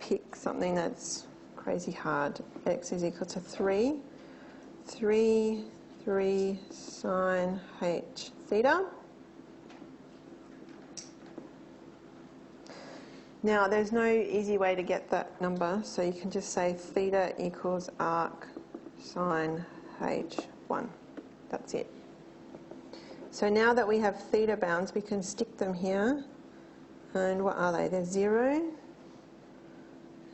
pick something that's crazy hard. X is equal to 3 sine h theta. Now, there's no easy way to get that number, so you can just say theta equals arc sine h1. That's it. So now that we have theta bounds, we can stick them here. And what are they? They're 0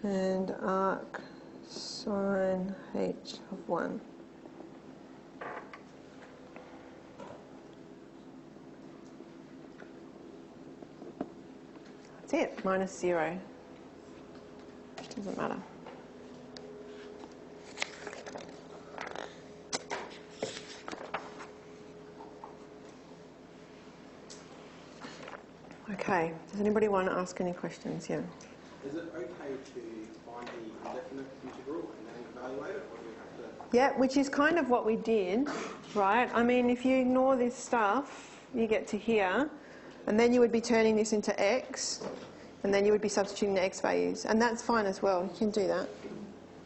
and arc sine h of 1. That's it, minus 0. Which doesn't matter. Okay, does anybody want to ask any questions? Yeah. Is it okay to find the indefinite integral and then evaluate it, or do we have to? Yeah, which is kind of what we did, right? I mean, if you ignore this stuff, you get to here, and then you would be turning this into x, and then you would be substituting the x values, and that's fine as well. You can do that.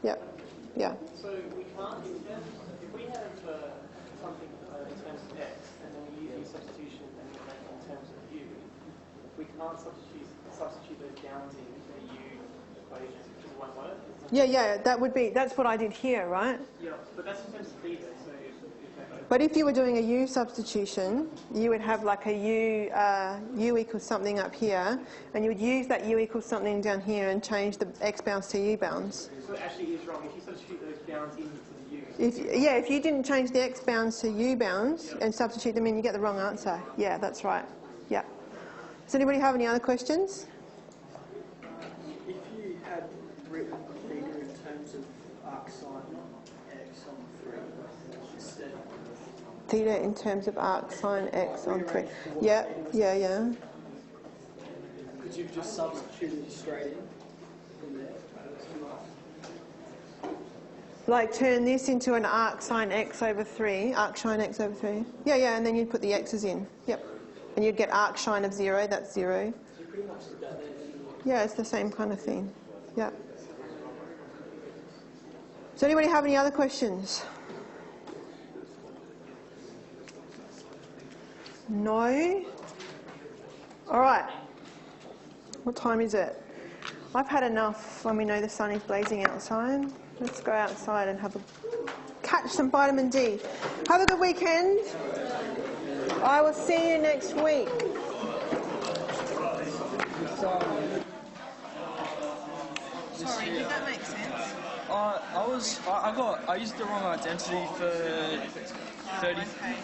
Yep. Yeah. So we can't, if we have something in terms of x, and then we use the substitution and we make it in terms of u, we can't substitute those downs in the u equation, which is one word. Yeah, that's what I did here, right? Yeah, but that's in terms of theta, so But if you were doing a u substitution, you would have like a u equals something up here, and you would use that u equals something down here and change the x bounds to u bounds. So it actually is wrong. If you substitute those bounds into the u. If you didn't change the x bounds to u bounds and substitute them in, you get the wrong answer. Yeah, that's right. Yeah. Does anybody have any other questions? If you had written theta in terms of arc sine x on 3 instead of Theta in terms of arc sine x on 3. Yeah. Could you just substitute it straight in from there? Like turn this into an arc sine x over 3, arc sine x over 3. Yeah, and then you'd put the x's in. Yep. And you'd get arc sine of 0, that's 0. You pretty much did that there. Yeah, it's the same kind of thing. Yeah. Does anybody have any other questions? No? All right. What time is it? I've had enough when we know the sun is blazing outside. Let's go outside and catch some vitamin D. Have a good weekend. I will see you next week. Sorry, did that make sense? I used the wrong identity for 30. Okay.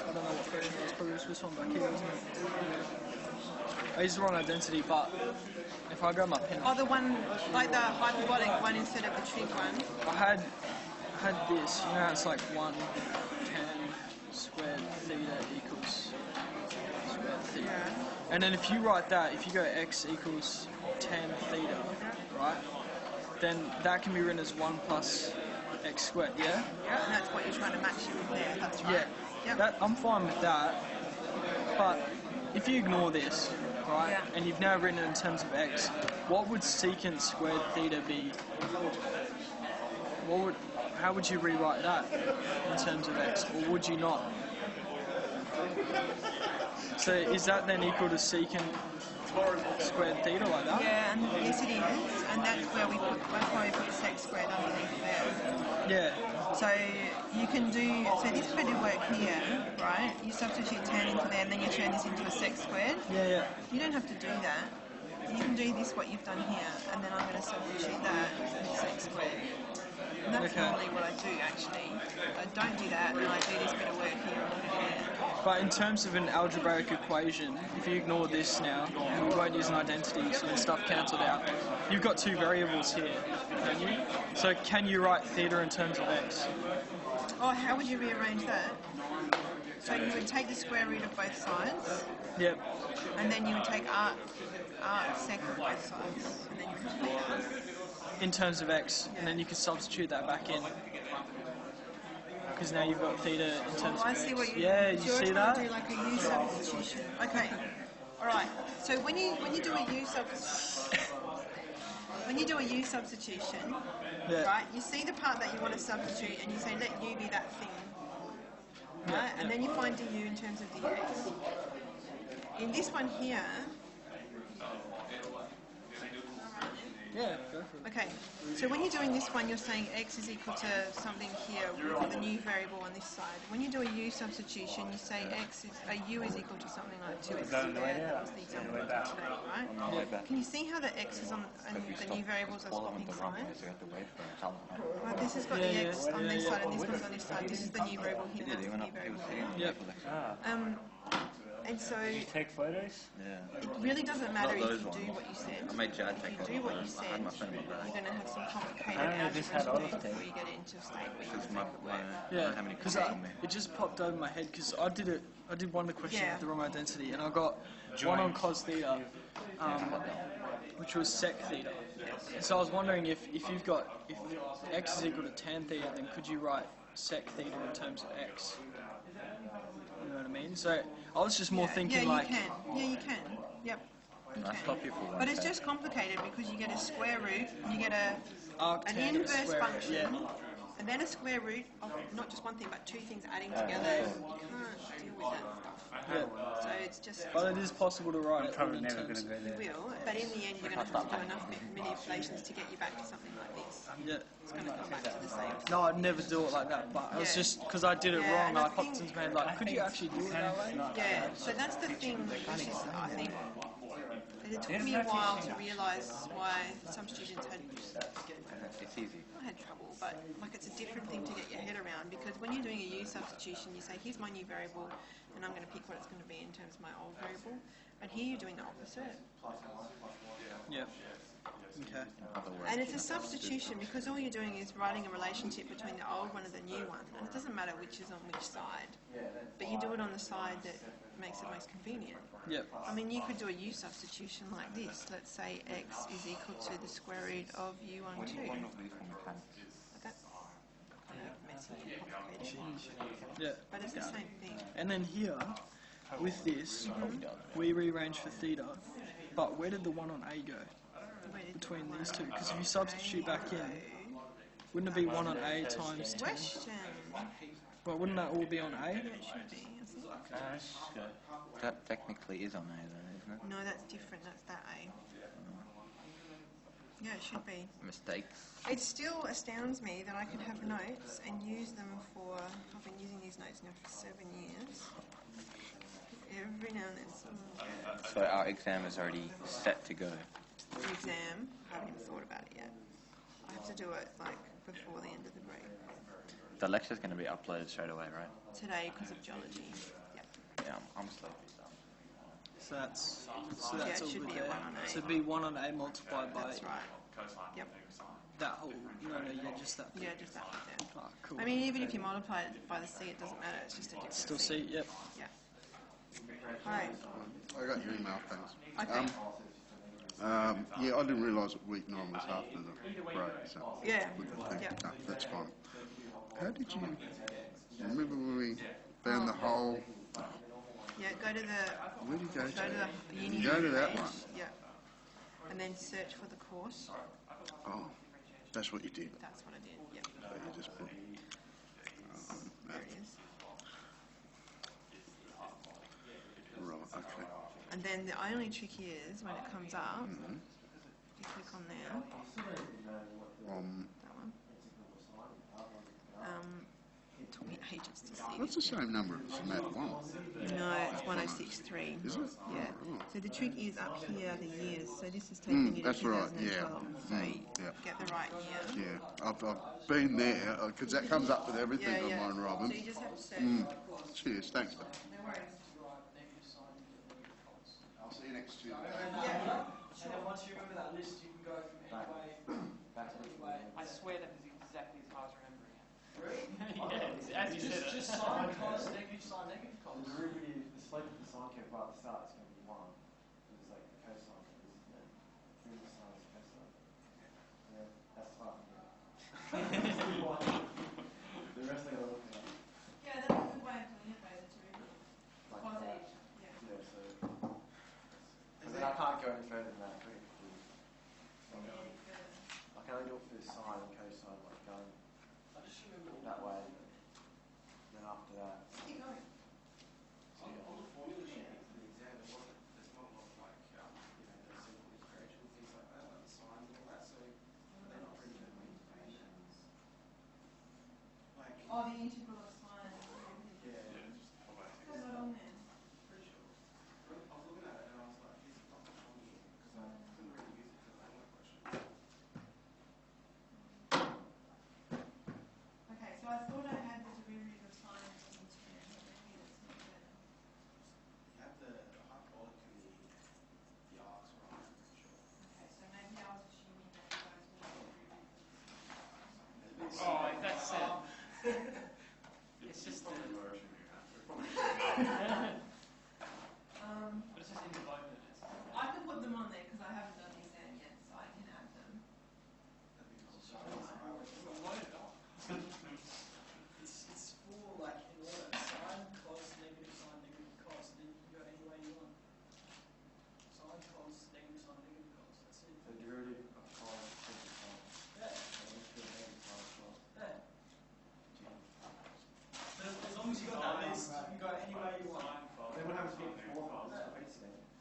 I don't know what version it was, probably this one back here, isn't it? I used the wrong identity, but if I grab my pen... Oh, the one, like the hyperbolic one instead of the trig one? I had this, you know how it's like 1 tan squared theta equals squared theta. Yeah. And then if you write that, if you go x equals tan theta, right, then that can be written as 1 plus x squared, yeah? Yeah, and that's what you're trying to match it with there, that's right. Yeah, that, I'm fine with that, but if you ignore this, right, and you've now written it in terms of x, what would secant squared theta be? How would you rewrite that in terms of x, or would you not? So is that then equal to secant squared theta like that? Yeah, and yes it is, and that's why we put sec squared underneath there. Yeah. So you can do, so this bit of work here, right, you substitute tan into there and then you turn this into a sec squared. Yeah. You don't have to do that. You can do this, what you've done here, and then I'm going to substitute that with sec squared. And that's normally what I do, actually. I don't do that, and I do this bit of work here and here. But in terms of an algebraic equation, if you ignore this now, you won't use an identity, so stuff cancelled out. You've got two variables here, don't you? So can you write theta in terms of x? Oh, how would you rearrange that? So you would take the square root of both sides. Yep. And then you would take arc sec of both sides, and then you would theta. In terms of x, and then you could substitute that back in. Because now you've got theta in terms of I x. see what you yeah, you see that? Do like a u substitution. Okay. All right. So when you do a u substitution, right? You see the part that you want to substitute, and you say let u be that thing, right? And then you find du in terms of dx. In this one here, Yeah, go for it. Okay, so when you're doing this one, you're saying x is equal to something here with a new variable on this side. When you do a u substitution, you say u is equal to something like 2x squared. That was the example we did today, right? Can you see how the x's and the new variables are swapping signs? Right, this has got the x on this side and this one's on this side. This is the new variable here, that's the new variable here. And so Did you take photos? it really doesn't matter if you do what you said. I made Jad take If you do what you said, you're going to have some complicated algebra to do before you get into a state where you can make it work. Yeah, because it just popped over my head because I did one of the questions with the wrong identity and I got one on cos theta, which was sec theta. So I was wondering if x is equal to tan theta, then could you write sec theta in terms of x? You know what I mean? So I was just more thinking like... Yeah, you can. Yep. You can. But it's just complicated because you get a square root, you get an inverse function, and then a square root of not just one thing but two things adding together. You can't deal with that stuff. Yeah. So it's just... But it is possible to write it. Probably never going to go there. You will, but in the end you're going to have to do enough manipulations to get you back to something like this. Yeah. It's going to come back to the same. No, I'd never do it like that, but it was just because I did it wrong, I popped into my head like, could you actually do it that way? Yeah, so that's the thing, which is, I think, it took me a while to realise why some students had... It's easy. I had trouble, but like it's a different thing to get your head around because when you're doing a u substitution, you say, here's my new variable, and I'm going to pick what it's going to be in terms of my old variable. And here you're doing the opposite. Yeah. Okay. And it's a substitution because all you're doing is writing a relationship between the old one and the new one. And it doesn't matter which is on which side. But you do it on the side that makes it most convenient. Yep. I mean, you could do a u substitution like this. Let's say x is equal to the square root of u12. But that's kind of messy and complicated. Yeah. But it's the same thing. And then here, with this, we rearrange for theta, but where did the one on A go? Between these two, because if you substitute back in, wouldn't it be 1 on A times 10? Well, wouldn't that all be on A? Yeah, it should be, I think. That technically is on A though, isn't it? No, that's different, that's that A. Yeah, it should be. Mistakes. It still astounds me that I can have notes and use them for, I've been using these notes now for 7 years. Every now and then someone goes. So our exam is already set to go. The exam, I haven't even thought about it yet. I have to do it like before the end of the break. The lecture's going to be uploaded straight away, right? Today because of geology. Yep. Yeah, I'm slow. So that's Yeah, it all should good be a there. 1 on A. So it'd be 1 on A multiplied by... That's right. Yep. That whole... No, yeah, just that. Yeah, just that bit there. Oh, cool. I mean, even if you multiply it by the C, it doesn't matter. It's just a different Still C. C, yep. Yeah. Alright. I got your email, thanks. Okay. Yeah, I didn't realise that week 9 was after the break, so Yeah. no, that's fine. How did you remember when we found the whole? Yeah, go to the. Where do you go to? The uni You go to that page, one. Yeah. And then search for the course. Oh, that's what you did. That's what I did. Yep. So you just put. There it is. Right. Okay. And then the only trick is when it comes up, you click on there. That one. It took me ages to see. That's the same number as the Math 1. No, it's 1063. Is it? Yeah. Oh. So the trick is up here, the years. So this is taking you to that's right. 2012. Yeah. So get the right year. Yeah. I've been there because that comes up with everything on mine, Robin. So you just have to search for the course. Cheers. Thanks, mate. No worries. I'll see you next Tuesday. Yeah. And then once you remember that list, you can go from any way. I swear that was exactly as I was remembering it. Really? Yeah, as you said it. Just sign cos, negative sign, negative cos. The derivative, the slope of the sine curve right at the start is going to be 1. It's like the cosine is, isn't it? Through the sine is cosine. Yeah, that's fine. The rest I got to look at. Yeah, that's a good way of doing it, though, the derivative. Like Cos that. H. Yeah, so. Because then I can't go any further than that. I can only do it for the sine and cosine, like going that way. Then after that. Keep going. All the formulas you use for the exam, there's not a lot of like, those simple integration, things like that, like the sines and all that. Oh, the integral of sine. Yeah. What's going on there? Pretty sure. I was looking at it and I was like, this is not on here because I couldn't really use it for the homework question. Okay, so I thought I had the derivative of sine into there, but maybe that's not there. You have the hyperbolic and the arcs right, I'm pretty sure. Okay, so maybe I was assuming that you guys were the derivative of sine. Oh, that's it. It's just the... But it's just in the both minutes. I can put them on there because I haven't done the exam yet, so I can add them. It's for like in order sine, cos, negative sine, negative cos, then you can go any way you want. Sine, cos, negative sine, negative cos. That's it. The derivative of cos is cos. Yeah. So let's do negative sine cos. Yeah. But as long as you got that list, you can go any way you want. They would have to be before.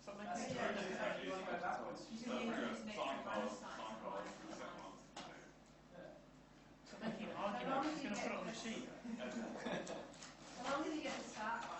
Something That's it. Yeah, you want to go backwards. You can use negative minus sine, so minus the sine. So making an argument, I'm just going to put it on the sheet. As long as you get to start right.